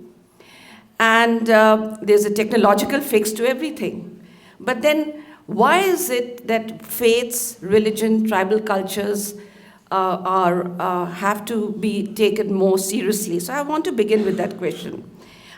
And there's a technological fix to everything. But then why is it that faiths, religion, tribal cultures have to be taken more seriously? So I want to begin with that question.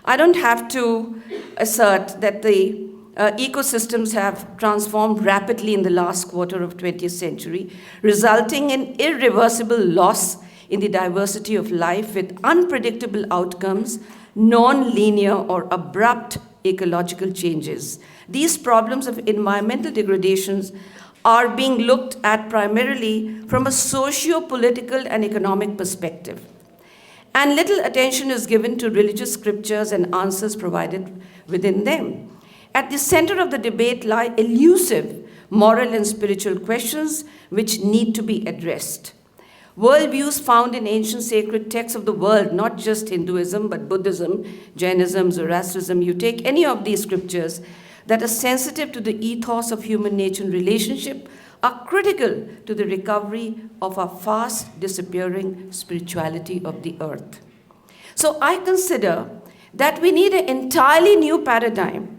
I don't have to assert that the ecosystems have transformed rapidly in the last quarter of 20th century, resulting in irreversible loss in the diversity of life with unpredictable outcomes, non-linear or abrupt ecological changes. These problems of environmental degradations are being looked at primarily from a socio-political and economic perspective. And little attention is given to religious scriptures and answers provided within them. At the center of the debate lie elusive moral and spiritual questions which need to be addressed. Worldviews found in ancient sacred texts of the world, not just Hinduism, but Buddhism, Jainism, Zoroastrianism, you take any of these scriptures that are sensitive to the ethos of human nature and relationship, are critical to the recovery of our fast disappearing spirituality of the earth. So I consider that we need an entirely new paradigm,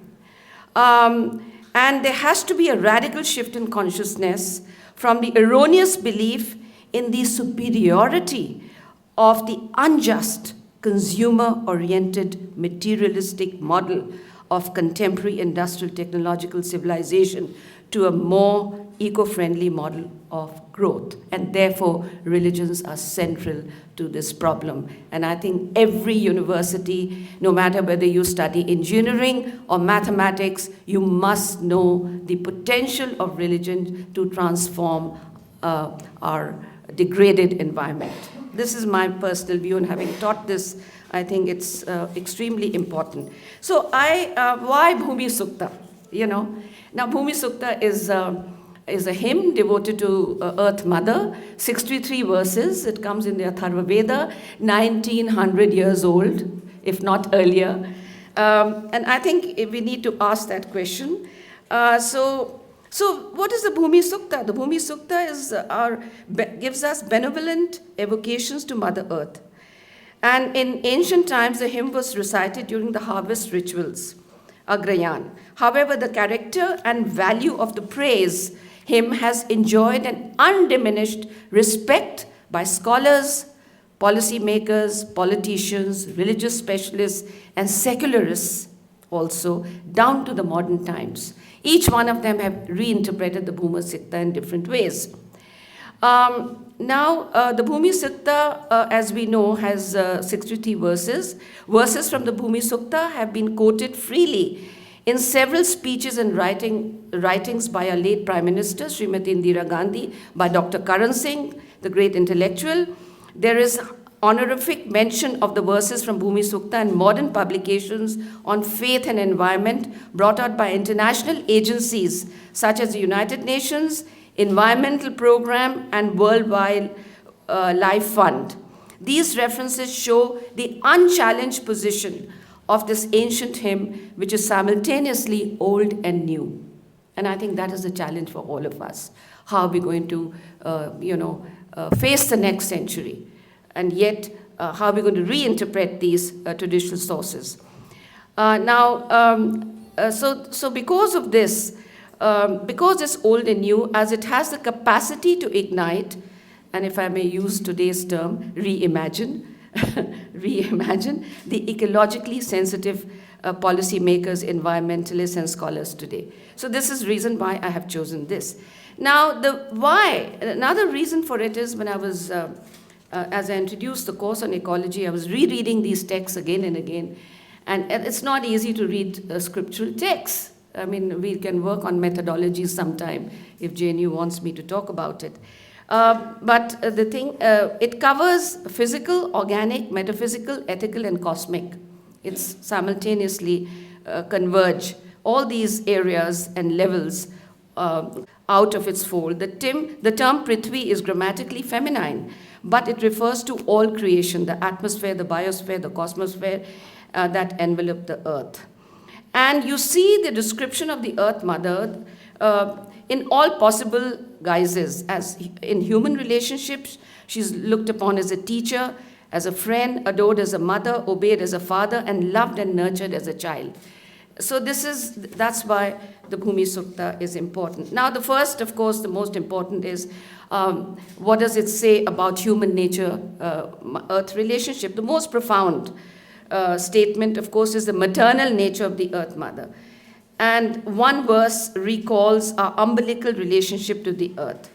and there has to be a radical shift in consciousness from the erroneous belief in the superiority of the unjust, consumer-oriented, materialistic model of contemporary industrial technological civilization to a more eco-friendly model of growth. And therefore, religions are central to this problem. And I think every university, no matter whether you study engineering or mathematics, you must know the potential of religion to transform our degraded environment. This is my personal view, and having taught this, I think it's extremely important. So why Bhumi Sukta? Now Bhumi Sukta is a hymn devoted to Earth Mother, 63 verses. It comes in the Atharva Veda, 1900 years old, if not earlier. And I think we need to ask that question. So So, what is the Bhumi Sukta? The Bhumi Sukta gives us benevolent evocations to Mother Earth. And in ancient times, the hymn was recited during the harvest rituals, Agrayan. However, the character and value of the praise hymn has enjoyed an undiminished respect by scholars, policymakers, politicians, religious specialists, and secularists also, down to the modern times. Each one of them have reinterpreted the Bhumi Sukta in different ways. The Bhumi Sukta, as we know, has 63 verses. Verses from the Bhumi Sukta have been quoted freely in several speeches and writings by our late Prime Minister, Srimati Indira Gandhi, by Dr. Karan Singh, the great intellectual. There is honorific mention of the verses from Bhumi Sukta in modern publications on faith and environment brought out by international agencies such as the United Nations, Environmental Program, and World Wildlife Fund. These references show the unchallenged position of this ancient hymn, which is simultaneously old and new. And I think that is the challenge for all of us. How are we going to, face the next century? And yet, how are we going to reinterpret these traditional sources? So because of this, because it's old and new, as it has the capacity to ignite, and if I may use today's term, reimagine the ecologically sensitive policymakers, environmentalists, and scholars today. So this is the reason why I have chosen this. Now, another reason for it is when I was, as I introduced the course on ecology, I was rereading these texts again and again. And it's not easy to read scriptural texts. I mean, we can work on methodologies sometime if JNU wants me to talk about it. But the thing, it covers physical, organic, metaphysical, ethical, and cosmic. It's simultaneously converge all these areas and levels out of its fold. The term Prithvi is grammatically feminine, but it refers to all creation, the atmosphere, the biosphere, the cosmosphere that envelop the earth. And you see the description of the Earth Mother in all possible guises. As in human relationships, she's looked upon as a teacher, as a friend, adored as a mother, obeyed as a father, and loved and nurtured as a child. So that's why the Bhumi Sukta is important. Now, the first, of course, the most important is what does it say about human nature, Earth relationship? The most profound statement, of course, is the maternal nature of the Earth Mother. And one verse recalls our umbilical relationship to the Earth.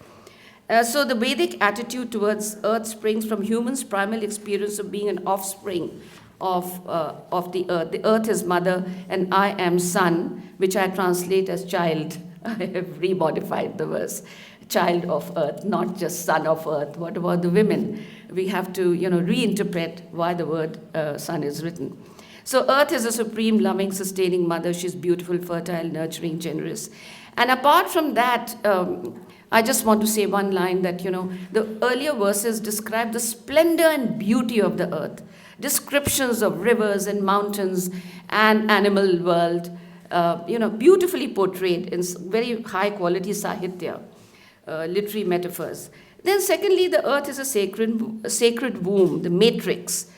So the Vedic attitude towards Earth springs from humans' primal experience of being an offspring of the Earth. The Earth is mother, and I am son, which I translate as child. I have remodified the verse. Child of Earth, not just son of Earth. What about the women? We have to, reinterpret why the word son is written. So Earth is a supreme, loving, sustaining mother. She's beautiful, fertile, nurturing, generous. And apart from that, I just want to say one line that, the earlier verses describe the splendor and beauty of the earth. Descriptions of rivers and mountains and animal world, beautifully portrayed in very high quality sahitya, literary metaphors. Then secondly, the earth is a sacred womb, the matrix.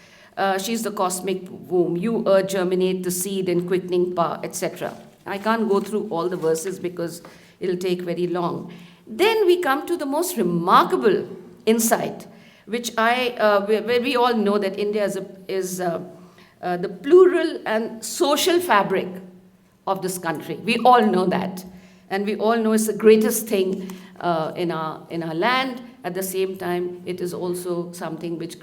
She's the cosmic womb. You earth germinate the seed and quickening power, etc. I can't go through all the verses because it'll take very long. Then we come to the most remarkable insight, which where we all know that India is the plural and social fabric of this country. We all know that. And we all know it's the greatest thing in our land. At the same time, it is also something which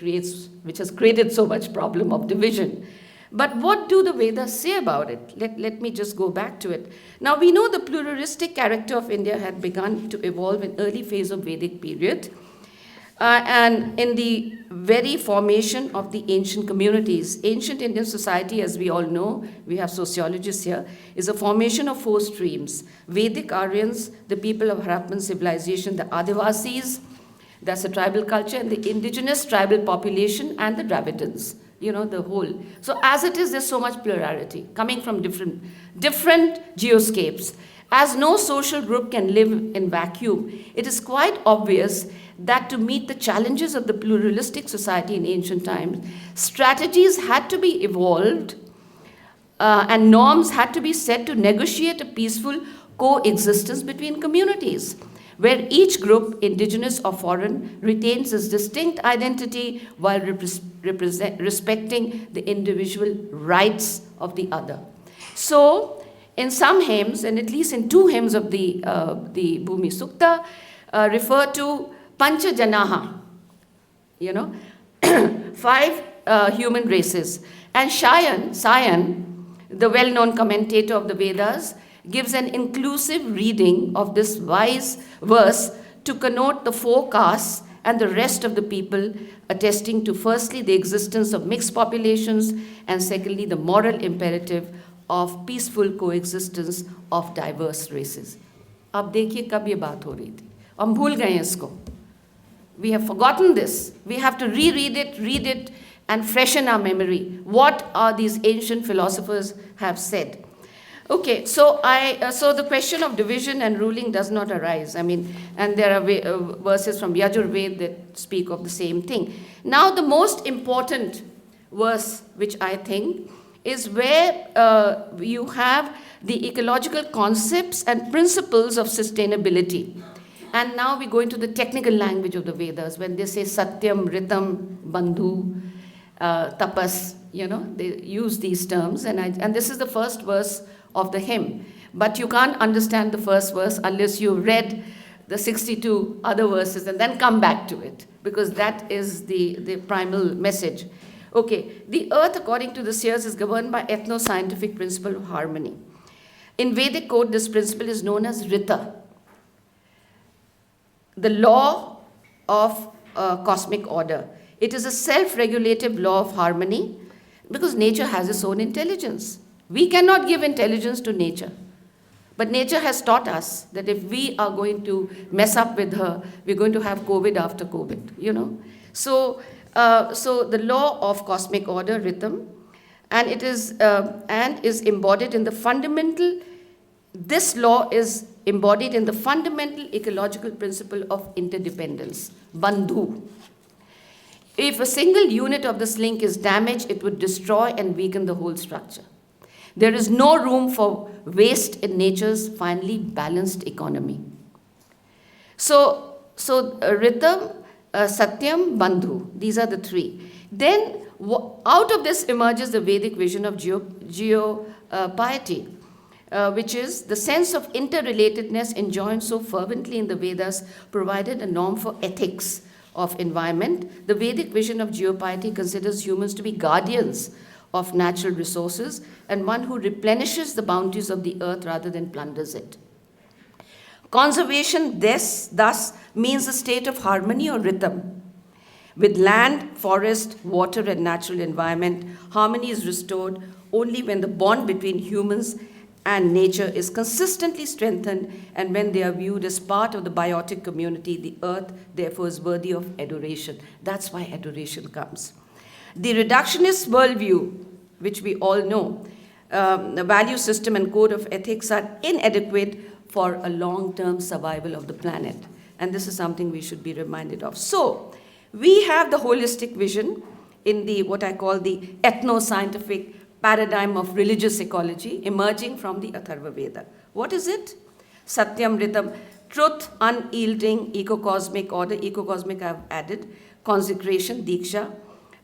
has created so much problem of division. But what do the Vedas say about it? Let me just go back to it. Now, we know the pluralistic character of India had begun to evolve in early phase of Vedic period. And in the very formation of the ancient communities. Ancient Indian society, as we all know, we have sociologists here, is a formation of 4 streams. Vedic Aryans, the people of Harappan civilization, the Adivasis, that's a tribal culture, and the indigenous tribal population, and the Dravidians, the whole. So as it is, there's so much plurality coming from different geoscapes. As no social group can live in vacuum, it is quite obvious that to meet the challenges of the pluralistic society in ancient times, strategies had to be evolved and norms had to be set to negotiate a peaceful coexistence between communities, where each group, indigenous or foreign, retains its distinct identity while respecting the individual rights of the other. So, in some hymns, and at least in 2 hymns of the Bhumi Sukta, refer to Pancha Janaha, 5 human races. And Sayan, the well-known commentator of the Vedas, gives an inclusive reading of this wise verse to connote the 4 castes and the rest of the people, attesting to firstly the existence of mixed populations and secondly the moral imperative of peaceful coexistence of diverse races. अब देखिए कब ये बात हो रही थी, हम भूल गए इसको. We have forgotten this. We have to read it, and freshen our memory. What are these ancient philosophers have said? Okay, so the question of division and ruling does not arise. I mean, and there are verses from Yajurved that speak of the same thing. Now, the most important verse, which I think, is where you have the ecological concepts and principles of sustainability. And now we go into the technical language of the Vedas, when they say Satyam, Ritam, Bandhu, Tapas, they use these terms. And this is the first verse of the hymn. But you can't understand the first verse unless you read the 62 other verses and then come back to it, because that is the primal message. Okay, the earth, according to the seers, is governed by ethno-scientific principle of harmony. In Vedic code, this principle is known as Rita, the law of cosmic order. It is a self-regulative law of harmony because nature has its own intelligence. We cannot give intelligence to nature. But nature has taught us that if we are going to mess up with her, we're going to have COVID after COVID, So the law of cosmic order, rhythm, and it is embodied in the fundamental. This law is embodied in the fundamental ecological principle of interdependence, Bandhu. If a single unit of this link is damaged, it would destroy and weaken the whole structure. There is no room for waste in nature's finely balanced economy. So rhythm, Satyam, Bandhu, these are the 3. Then out of this emerges the Vedic vision of geo-piety, which is the sense of interrelatedness enjoined so fervently in the Vedas, provided a norm for ethics of environment. The Vedic vision of geo-piety considers humans to be guardians of natural resources and one who replenishes the bounties of the earth rather than plunders it. Conservation thus means a state of harmony or rhythm. With land, forest, water, and natural environment, harmony is restored only when the bond between humans and nature is consistently strengthened, and when they are viewed as part of the biotic community, the earth therefore is worthy of adoration. That's why adoration comes. The reductionist worldview, which we all know, the value system and code of ethics are inadequate for a long-term survival of the planet. And this is something we should be reminded of. So, we have the holistic vision in the what I call the ethno-scientific paradigm of religious ecology emerging from the Atharva Veda. What is it? Satyam, Ritam, truth, unyielding, eco-cosmic order, eco-cosmic I've added, consecration, Diksha,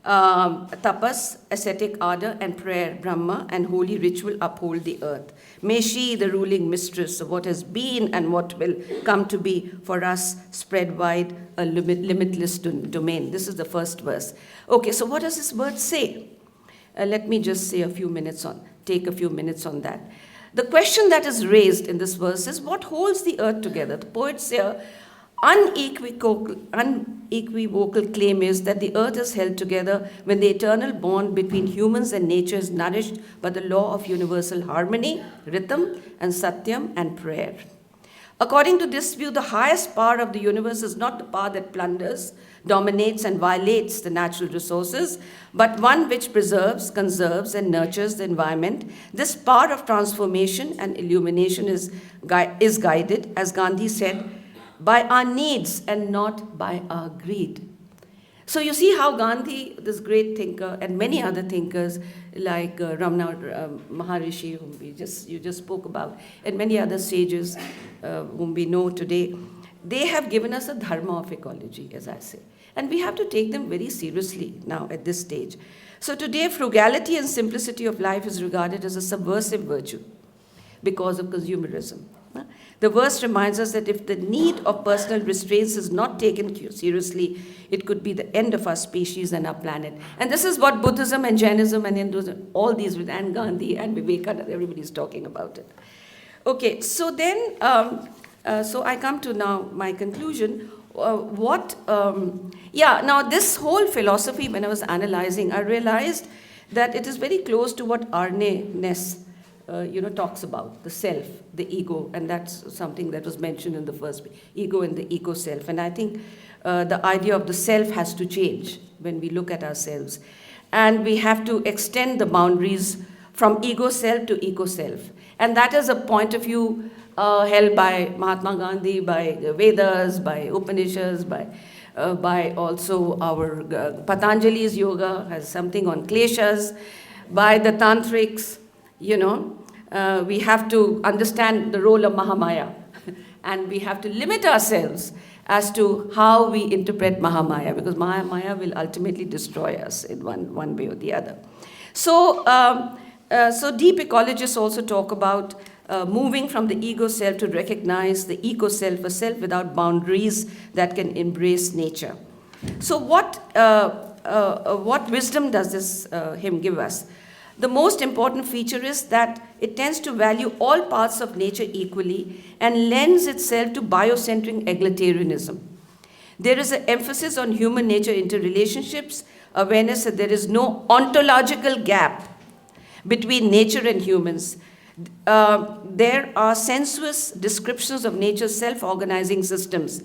tapas, ascetic ardor, and prayer, Brahma, and holy ritual uphold the earth. May she, the ruling mistress of what has been and what will come to be for us, spread wide a limitless domain. This is the first verse. Okay, so what does this word say? Let me just take a few minutes on that. The question that is raised in this verse is, what holds the earth together? The poet's unequivocal claim is that the earth is held together when the eternal bond between humans and nature is nourished by the law of universal harmony, rhythm, and satyam, and prayer. According to this view, the highest power of the universe is not the power that plunders, dominates, and violates the natural resources, but one which preserves, conserves, and nurtures the environment. This power of transformation and illumination is guided, as Gandhi said, by our needs and not by our greed. So you see how Gandhi, this great thinker, and many other thinkers like Ramana Maharishi, whom you just spoke about, and many other sages whom we know today, they have given us a dharma of ecology, as I say. And we have to take them very seriously now at this stage. So today, frugality and simplicity of life is regarded as a subversive virtue because of consumerism. The verse reminds us that if the need of personal restraints is not taken seriously, it could be the end of our species and our planet. And this is what Buddhism and Jainism and Hinduism, all these, and Gandhi and Vivekananda, everybody's talking about it. Okay, so then, so I come to now my conclusion. Now this whole philosophy, when I was analyzing, I realized that it is very close to what Arne Ness talks about, the self, the ego, and that's something that was mentioned in the first, ego and the eco-self. And I think the idea of the self has to change when we look at ourselves. And we have to extend the boundaries from ego-self to eco-self. And that is a point of view held by Mahatma Gandhi, by the Vedas, by Upanishads, by also our Patanjali's yoga has something on kleshas, by the tantrics. We have to understand the role of Mahamaya, and we have to limit ourselves as to how we interpret Mahamaya, because Mahamaya will ultimately destroy us in one way or the other. So, so deep ecologists also talk about moving from the ego self to recognize the eco self, a self without boundaries that can embrace nature. So what wisdom does this hymn give us? The most important feature is that it tends to value all parts of nature equally and lends itself to biocentric egalitarianism. There is an emphasis on human nature interrelationships, awareness that there is no ontological gap between nature and humans. There are sensuous descriptions of nature's self-organizing systems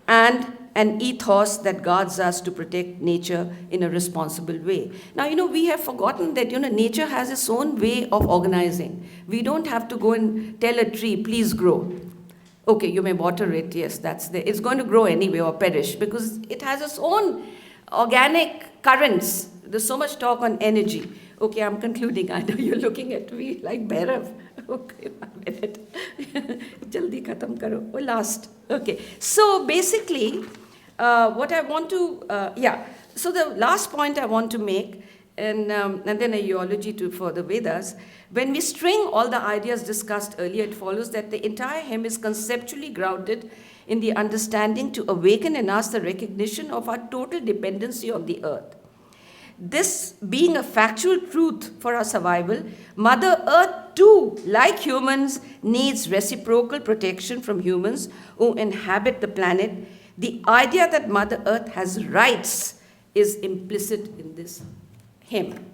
and an ethos that guards us to protect nature in a responsible way. Now, we have forgotten that, nature has its own way of organizing. We don't have to go and tell a tree, please grow. Okay, you may water it, yes, it's going to grow anyway or perish because it has its own organic currents. There's so much talk on energy. Okay, I'm concluding. I know you're looking at me like Bhairav. Okay, 1 minute. Jaldi khatam karo. Oh, last. Okay. So basically, what I want to, So the last point I want to make, and then a eulogy for the Vedas. When we string all the ideas discussed earlier, it follows that the entire hymn is conceptually grounded in the understanding to awaken in us the recognition of our total dependency on the earth. This being a factual truth for our survival, Mother Earth too, like humans, needs reciprocal protection from humans who inhabit the planet. The idea that Mother Earth has rights is implicit in this hymn.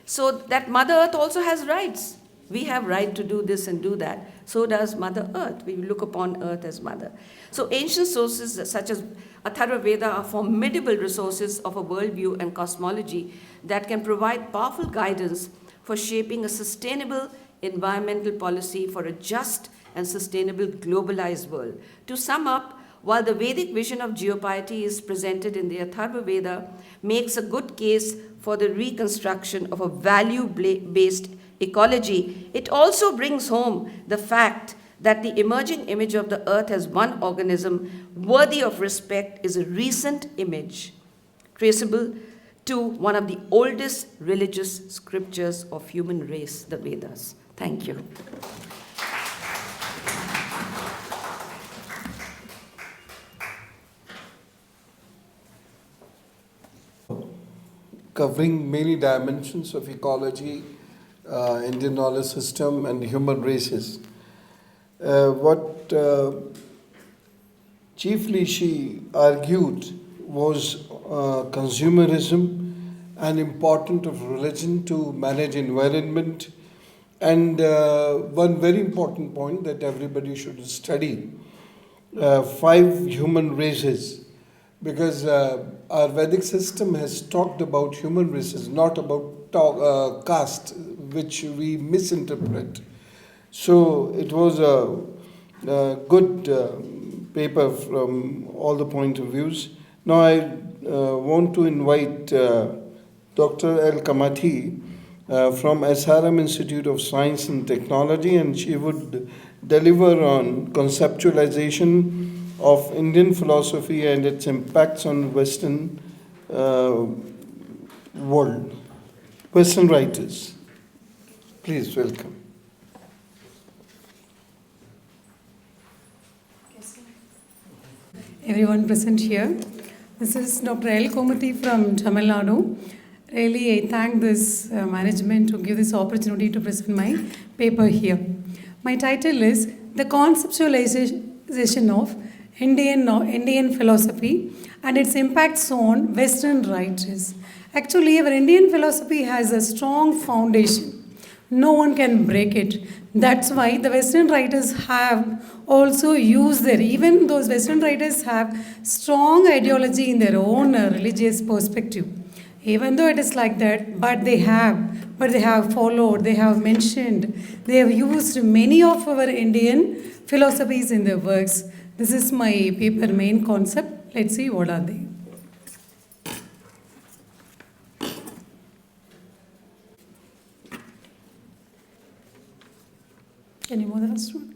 So that Mother Earth also has rights. We have right to do this and do that. So does Mother Earth. We look upon Earth as Mother. So ancient sources such as Atharva Veda are formidable resources of a worldview and cosmology that can provide powerful guidance for shaping a sustainable environmental policy for a just and sustainable globalized world. To sum up, while the Vedic vision of geopiety is presented in the Atharva Veda, makes a good case for the reconstruction of a value-based ecology, it also brings home the fact that the emerging image of the earth as one organism worthy of respect is a recent image traceable to one of the oldest religious scriptures of human race, the Vedas. Thank you. Covering many dimensions of ecology, Indian knowledge system and human races. What chiefly she argued was consumerism and importance of religion to manage environment And one very important point that everybody should study, 5 human races, because our Vedic system has talked about human races, not about caste, which we misinterpret. So it was a good paper from all the point of views. Now I want to invite Dr. El Kamati from SRM Institute of Science and Technology, and she would deliver on conceptualization of Indian philosophy and its impacts on Western world. Western writers. Please welcome. Everyone present here. This is Dr. L. Komati from Tamil Nadu. Really, I thank this management to give this opportunity to present my paper here. My title is The Conceptualization of Indian Philosophy and its Impacts on Western Writers. Actually, our Indian philosophy has a strong foundation. No one can break it. That's why the Western writers have also used even those Western writers have strong ideology in their own religious perspective. Even though it is like that, but they have followed, they have mentioned, they have used many of our Indian philosophies in their works. This is my paper main concept. Let's see what are they. Can you move the first one?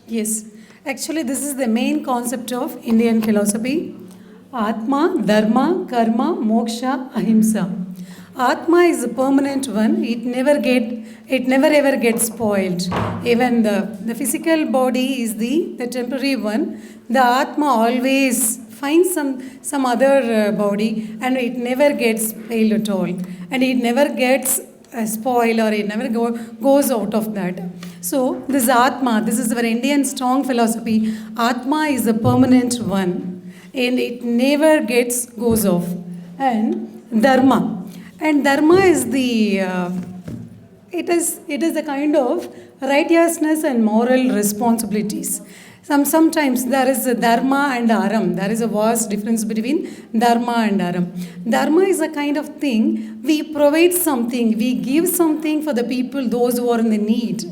Yes, actually this is the main concept of Indian philosophy. Atma, Dharma, Karma, Moksha, Ahimsa. Atma is a permanent one. It never ever gets spoiled. Even the physical body is the temporary one. The Atma always finds some other body and it never gets spoiled at all. And it never gets spoiled or it never goes out of that. So this Atma, this is our Indian strong philosophy. Atma is a permanent one and it never goes off. And Dharma. And Dharma is it is the kind of righteousness and moral responsibilities. Sometimes there is a Dharma and Aram. There is a vast difference between Dharma and Aram. Dharma is a kind of thing, we provide something, we give something for the people, those who are in the need.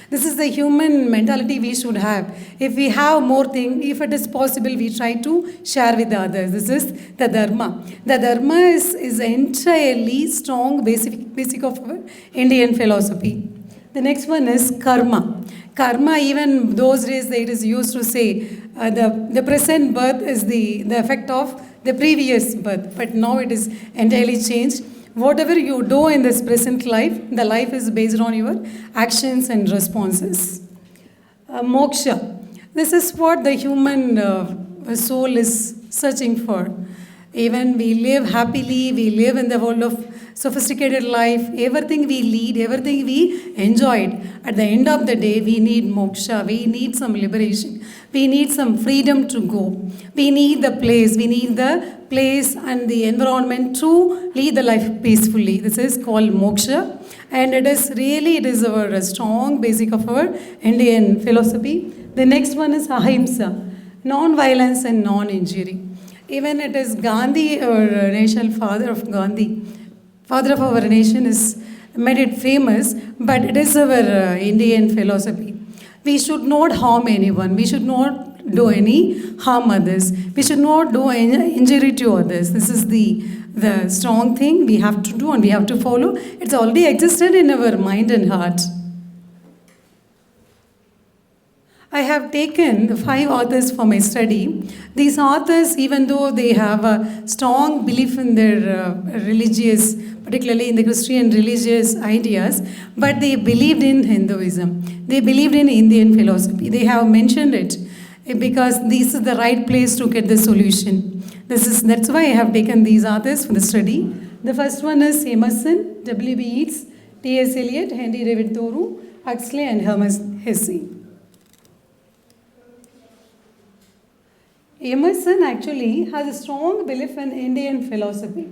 This is the human mentality we should have. If we have more things, if it is possible, we try to share with others. This is the Dharma. The Dharma is entirely strong basic of our Indian philosophy. The next one is Karma. Karma, even those days it is used to say the present birth is the effect of the previous birth. But now it is entirely changed. Whatever you do in this present life, the life is based on your actions and responses. Moksha. This is what the human soul is searching for. Even we live happily, we live in the world of sophisticated life, everything we lead, everything we enjoyed. At the end of the day, we need moksha, we need some liberation, we need some freedom to go. We need the place and the environment to lead the life peacefully. This is called moksha, and it is our strong basic of our Indian philosophy. The next one is ahimsa, non-violence and non-injury. Even it is Gandhi, our national father of our nation, is made it famous, but it is our Indian philosophy. We should not harm anyone. We should not do any harm others. We should not do any injury to others. This is the strong thing we have to do and we have to follow. It's already existed in our mind and heart. I have taken the 5 authors for my study. These authors, even though they have a strong belief in their religious, particularly in the Christian religious ideas, but they believed in Hinduism. They believed in Indian philosophy. They have mentioned it because this is the right place to get the solution. That's why I have taken these authors for the study. The first one is Emerson, W.B. Yeats, T.S. Eliot, Henry David Thoreau, Huxley and Hermann Hesse. Emerson actually has a strong belief in Indian philosophy.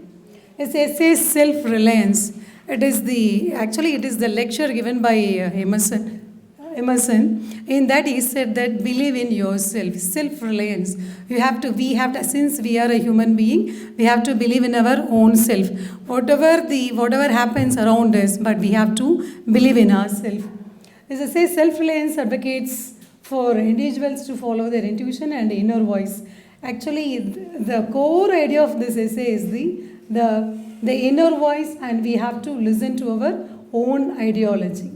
His essay Self-Reliance. It is the lecture given by Emerson. In that he said that believe in yourself, self-reliance. We have to, since we are a human being, we have to believe in our own self. Whatever happens around us, but we have to believe in ourselves. As I say, self-reliance advocates for individuals to follow their intuition and inner voice. Actually, the core idea of this essay is the inner voice, and we have to listen to our own ideology.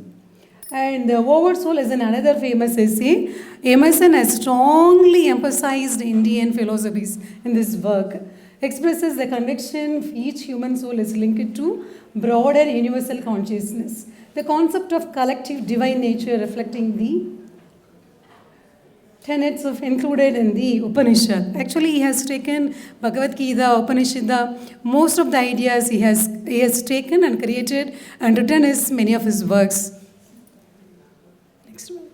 And the Oversoul is another famous essay. Emerson has strongly emphasized Indian philosophies in this work. Expresses the conviction each human soul is linked to broader universal consciousness. The concept of collective divine nature reflecting the tenets of included in the Upanishad. Actually, he has taken Bhagavad Gita, Upanishad, most of the ideas he has taken and created and written many of his works. Next one.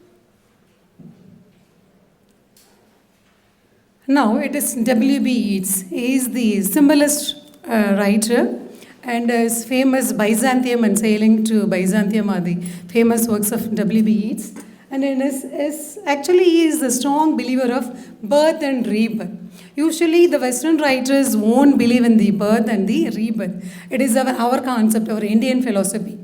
Now it is W.B. Yeats. He is the symbolist writer, and his famous Byzantium and Sailing to Byzantium are the famous works of W.B. Yeats. And he is a strong believer of birth and rebirth. Usually the Western writers won't believe in the birth and the rebirth. It is our concept, our Indian philosophy.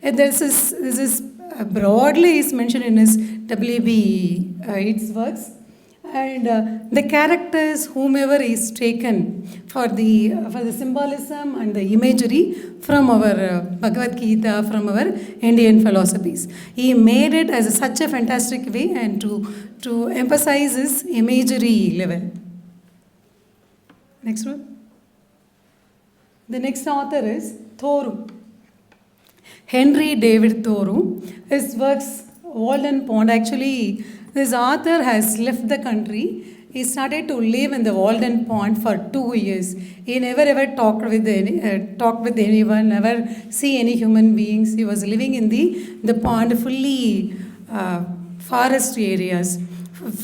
And this is broadly is mentioned in his W.B. Yeats works. And the characters, whomever is taken for the symbolism and the imagery from our Bhagavad Gita, from our Indian philosophies. He made it as such a fantastic way and to emphasize his imagery level. Next one. The next author is Thoreau. Henry David Thoreau. His works, Walden Pond, actually this author has left the country. He started to live in the Walden Pond for 2 years. He never ever talked with anyone, never see any human beings. He was living in the pond, fully forest areas.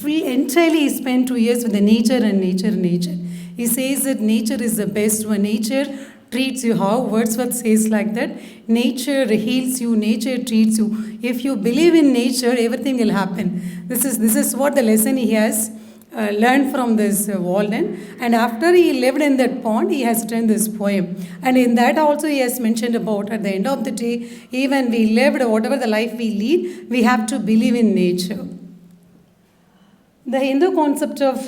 Entirely he spent 2 years with the nature and nature. He says that nature is the best one. Nature treats you how Wordsworth says like that. Nature heals you, nature treats you. If you believe in nature, everything will happen. This is what the lesson he has learned from this Walden. And after he lived in that pond, he has written this poem. And in that also he has mentioned about at the end of the day, even we lived, whatever the life we lead, we have to believe in nature. The Hindu concept of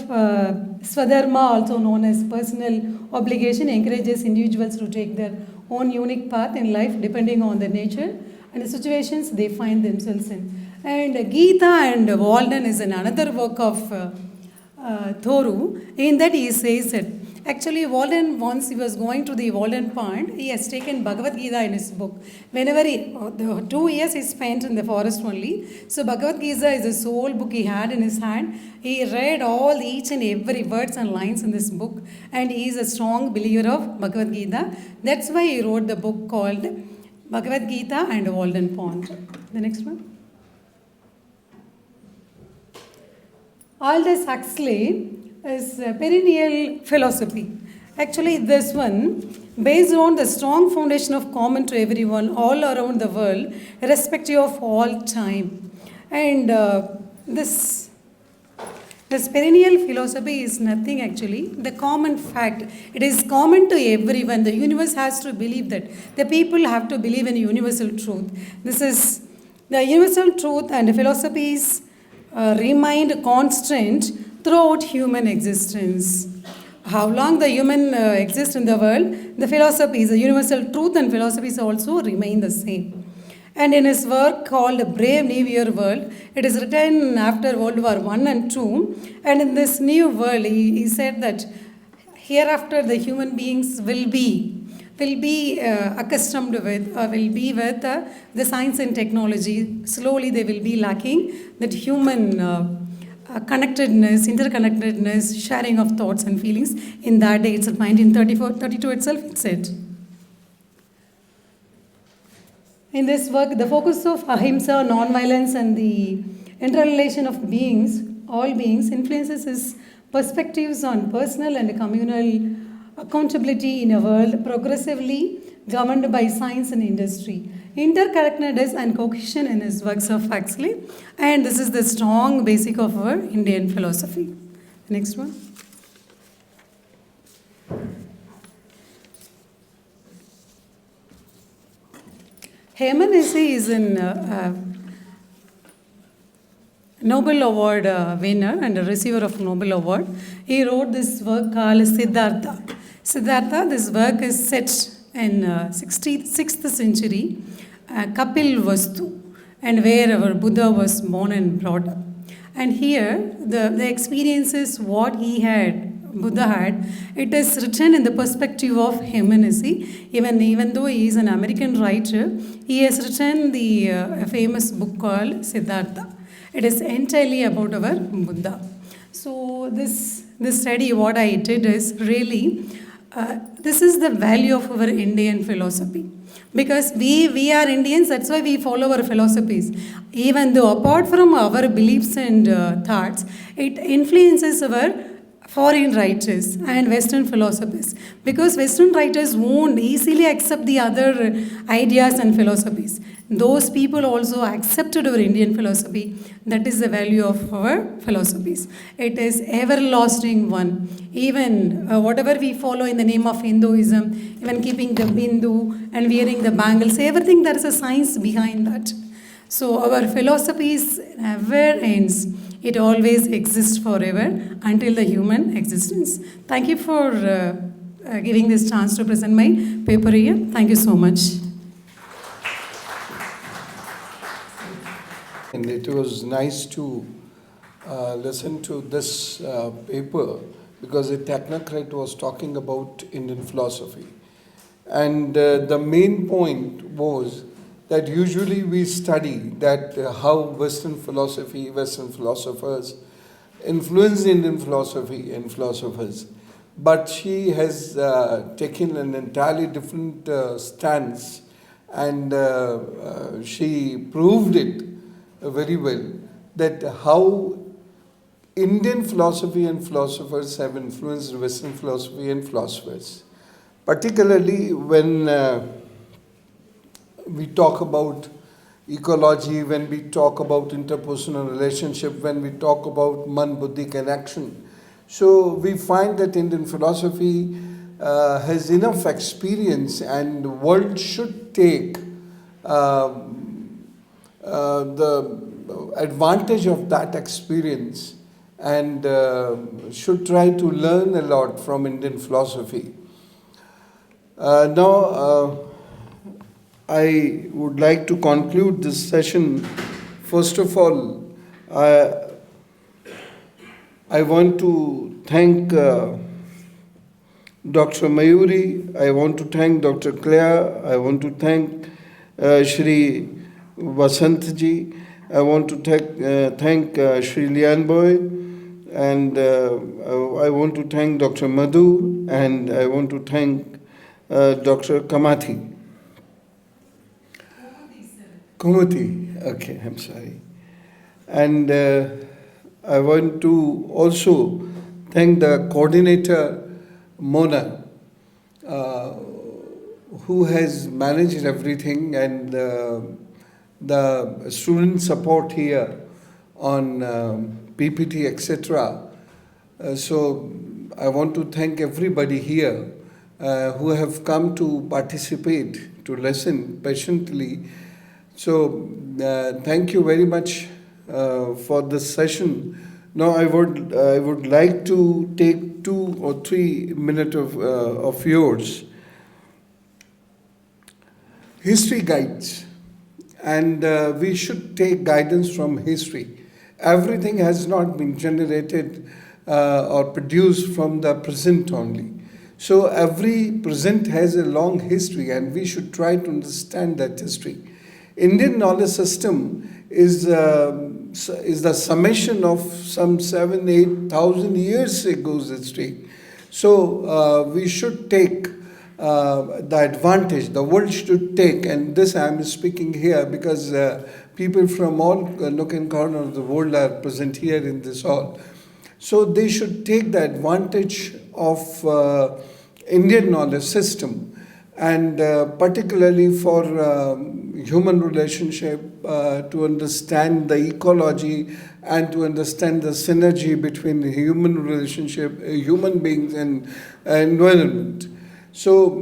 Swadharma, also known as personal obligation, encourages individuals to take their own unique path in life depending on the nature and the situations they find themselves in. And Gita and Walden is another work of Thoreau. In that he says that actually Walden, once he was going to the Walden Pond, he has taken Bhagavad Gita in his book. Whenever the 2 years he spent in the forest only, so Bhagavad Gita is the sole book he had in his hand. He read each and every words and lines in this book, and he is a strong believer of Bhagavad Gita. That's why he wrote the book called Bhagavad Gita and Walden Pond. The next one. Aldous Huxley is perennial philosophy. Actually, this one, based on the strong foundation of common to everyone all around the world, irrespective of all time. And this perennial philosophy is nothing actually, the common fact. It is common to everyone. The universe has to believe that. The people have to believe in universal truth. This is the universal truth, and philosophies remained constant throughout human existence. How long the human exists in the world, the philosophies, the universal truth and philosophies also remain the same. And in his work called Brave New Year World, it is written after World War I and II. And in this new world, he said that hereafter the human beings will be accustomed with, will be with the science and technology. Slowly they will be lacking that human connectedness, interconnectedness, sharing of thoughts and feelings. In that day itself, 1932 itself, it said. In this work, the focus of ahimsa, non-violence, and the interrelation of beings, all beings, influences his perspectives on personal and communal accountability in a world progressively governed by science and industry. Interconnectedness and cohesion in his works of Huxley, and this is the strong basic of our Indian philosophy. Next one. Harmoniousi is a Nobel Award winner and a receiver of Nobel Award. He wrote this work called Siddhartha. Siddhartha, this work is set in 6th century, Kapil Vastu, and where our Buddha was born and brought up. And here, the experiences, what he had, Buddha had, it is written in the perspective of Harmoniousi. Even though he is an American writer, he has written the famous book called Siddhartha. It is entirely about our Buddha. So this study, what I did is really, this is the value of our Indian philosophy. Because we are Indians, that's why we follow our philosophies. Even though apart from our beliefs and thoughts, it influences our foreign writers and Western philosophers. Because Western writers won't easily accept the other ideas and philosophies. Those people also accepted our Indian philosophy. That is the value of our philosophies. It is everlasting one. Even whatever we follow in the name of Hinduism, even keeping the bindu and wearing the bangles, everything, there is a science behind that. So our philosophies never ends. It always exists forever until the human existence. Thank you for giving this chance to present my paper here. Thank you so much. And it was nice to listen to this paper because a technocrat was talking about Indian philosophy. And the main point was that usually we study that how Western philosophy, Western philosophers influence Indian philosophy and philosophers. But she has taken an entirely different stance, and she proved it very well, that how Indian philosophy and philosophers have influenced Western philosophy and philosophers. Particularly when we talk about ecology, when we talk about interpersonal relationship, when we talk about man, buddhi connection. So we find that Indian philosophy has enough experience, and the world should take the advantage of that experience and should try to learn a lot from Indian philosophy. Now, I would like to conclude this session. First of all, I want to thank Dr. Mayuri, I want to thank Dr. Claire, I want to thank Shri Vasanth ji, I want to thank Shri Lianboi, and I want to thank Dr. Madhu, and I want to thank Dr. Kamathi. Kumati, okay, I'm sorry. And I want to also thank the coordinator, Mona, who has managed everything, and the student support here on PPT, etc. So I want to thank everybody here who have come to participate, to listen patiently. So thank you very much for this session. Now I would like to take 2 or 3 minutes of yours. History guides, and we should take guidance from history. Everything has not been generated or produced from the present only. So every present has a long history, and we should try to understand that history. Indian knowledge system is the summation of some 7,000-8,000 years ago's history. So we should take the advantage the world should take, and this I am speaking here because people from all nook and corner of the world are present here in this hall. So they should take the advantage of Indian knowledge system, and particularly for human relationship, to understand the ecology and to understand the synergy between human relationship, human beings and environment. So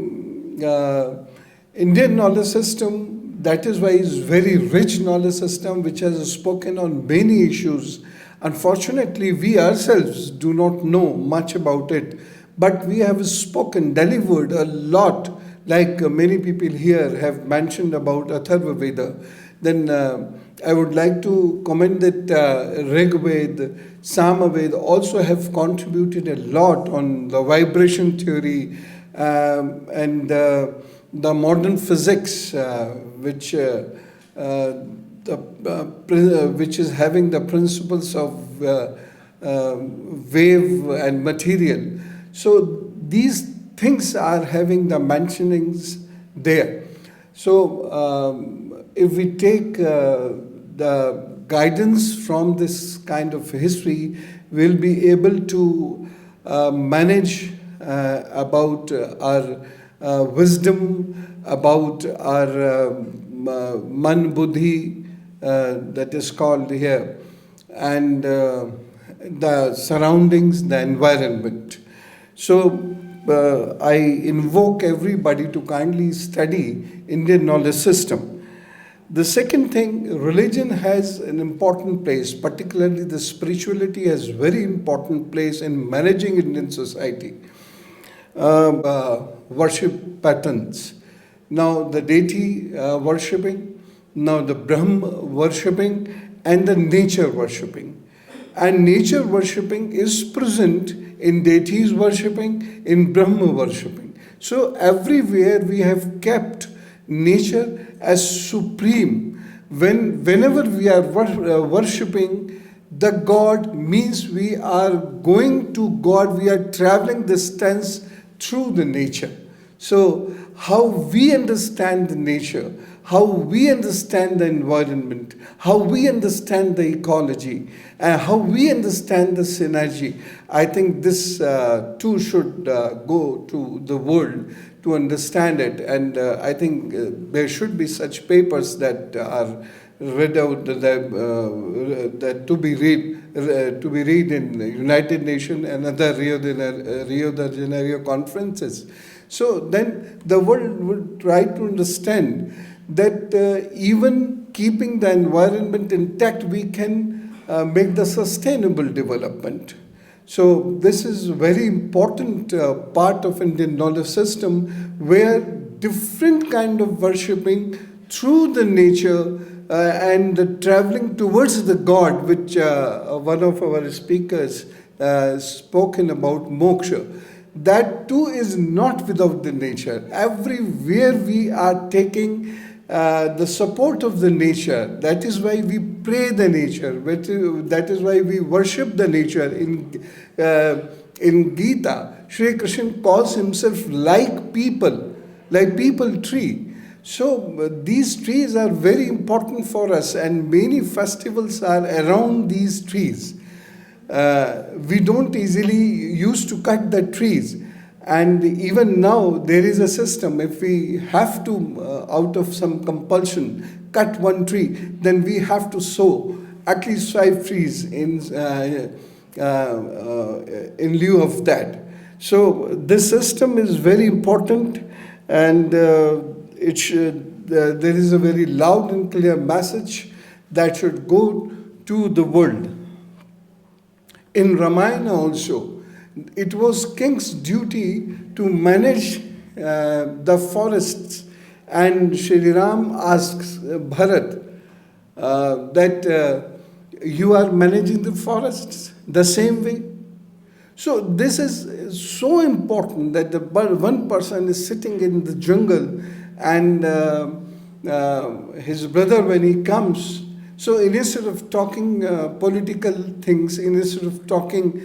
Indian knowledge system, that is why it's very rich knowledge system which has spoken on many issues. Unfortunately, we ourselves do not know much about it, but we have spoken, delivered a lot, like many people here have mentioned about Atharva Veda. Then I would like to comment that Rig Veda, Sama Veda also have contributed a lot on the vibration theory and the modern physics, which is having the principles of wave and material. So these things are having the mentionings there. So if we take the guidance from this kind of history, we'll be able to manage about our wisdom, about our man buddhi, that is called here, and the surroundings, the environment. So I invoke everybody to kindly study Indian knowledge system. The second thing, religion has an important place, particularly the spirituality has very important place in managing Indian society. Worship patterns. Now the deity worshipping, now the Brahma worshipping, and the nature worshipping. And nature worshipping is present in deities worshipping, in Brahma worshipping. So everywhere we have kept nature as supreme. Whenever we are worshipping the God, means we are going to God, we are traveling distance through the nature. So how we understand the nature, how we understand the environment, how we understand the ecology, and how we understand the synergy, I think this too should go to the world to understand it. And I think there should be such papers that are read out, that to be read in the United Nations and other Rio de Janeiro conferences. So then the world would try to understand that even keeping the environment intact, we can make the sustainable development. So this is a very important part of Indian knowledge system, where different kind of worshipping through the nature and traveling towards the God, which one of our speakers spoken about, moksha. That too is not without the nature. Everywhere we are taking the support of the nature. That is why we pray the nature. That is why we worship the nature. In Gita, Shri Krishna calls himself like people tree. So these trees are very important for us, and many festivals are around these trees. We don't easily used to cut the trees. And even now there is a system, if we have to, out of some compulsion, cut one tree, then we have to sow at least 5 trees in lieu of that. So this system is very important, and it should, there is a very loud and clear message that should go to the world. In Ramayana also, it was king's duty to manage the forests, and Shri Ram asks Bharat that you are managing the forests the same way. So this is so important that the one person is sitting in the jungle, and his brother, when he comes, So instead of talking political things, instead of talking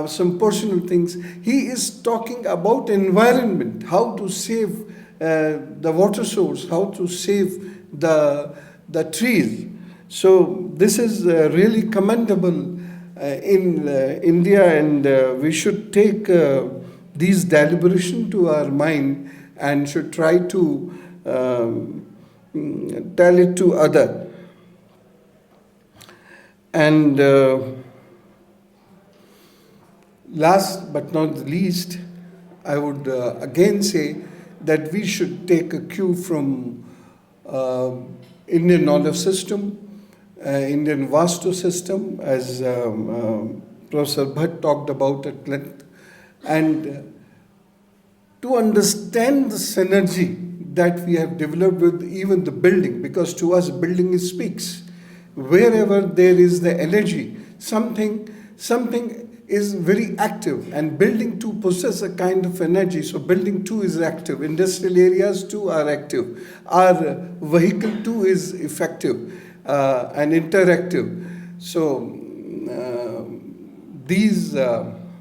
some personal things, he is talking about environment, how to save the water source, how to save the trees. So this is really commendable in India, and we should take these deliberation to our mind and should try to tell it to other. And last but not least, I would again say that we should take a cue from Indian knowledge system, Indian Vastu system, as Professor Bhat talked about at length, and to understand the synergy that we have developed with even the building, because to us building speaks. Wherever there is the energy, something is very active, and building too possesses a kind of energy. So building too is active, industrial areas too are active, our vehicle too is effective and interactive. So these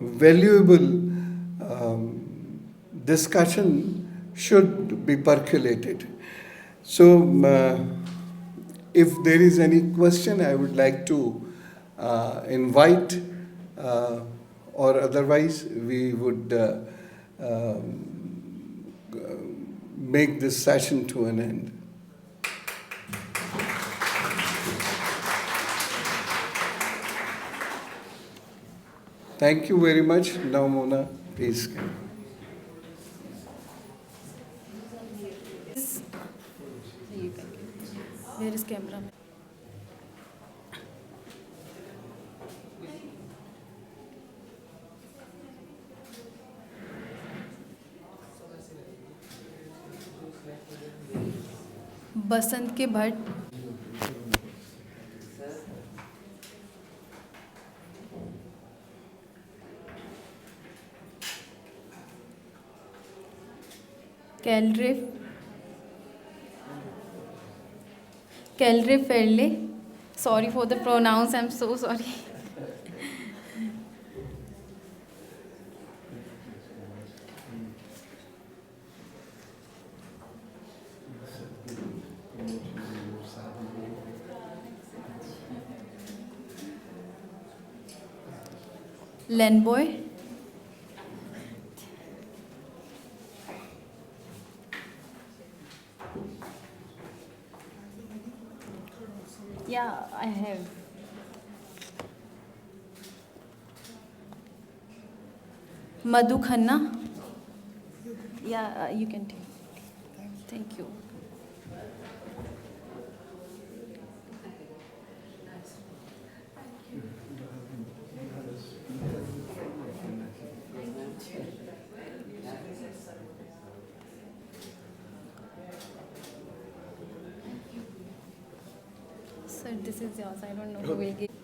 valuable discussion should be percolated. So if there is any question, I would like to invite, or otherwise we would make this session to an end. Thank you very much. Now, Mona, please. Where is camera? बसंत के Bhatt, Kelre Farley. Sorry for the pronounce, I'm so sorry. Lianboi. Yeah, I have. Madhu Khanna. Yeah, you can take. Thank you. Sir, this is yours. I don't know who will give.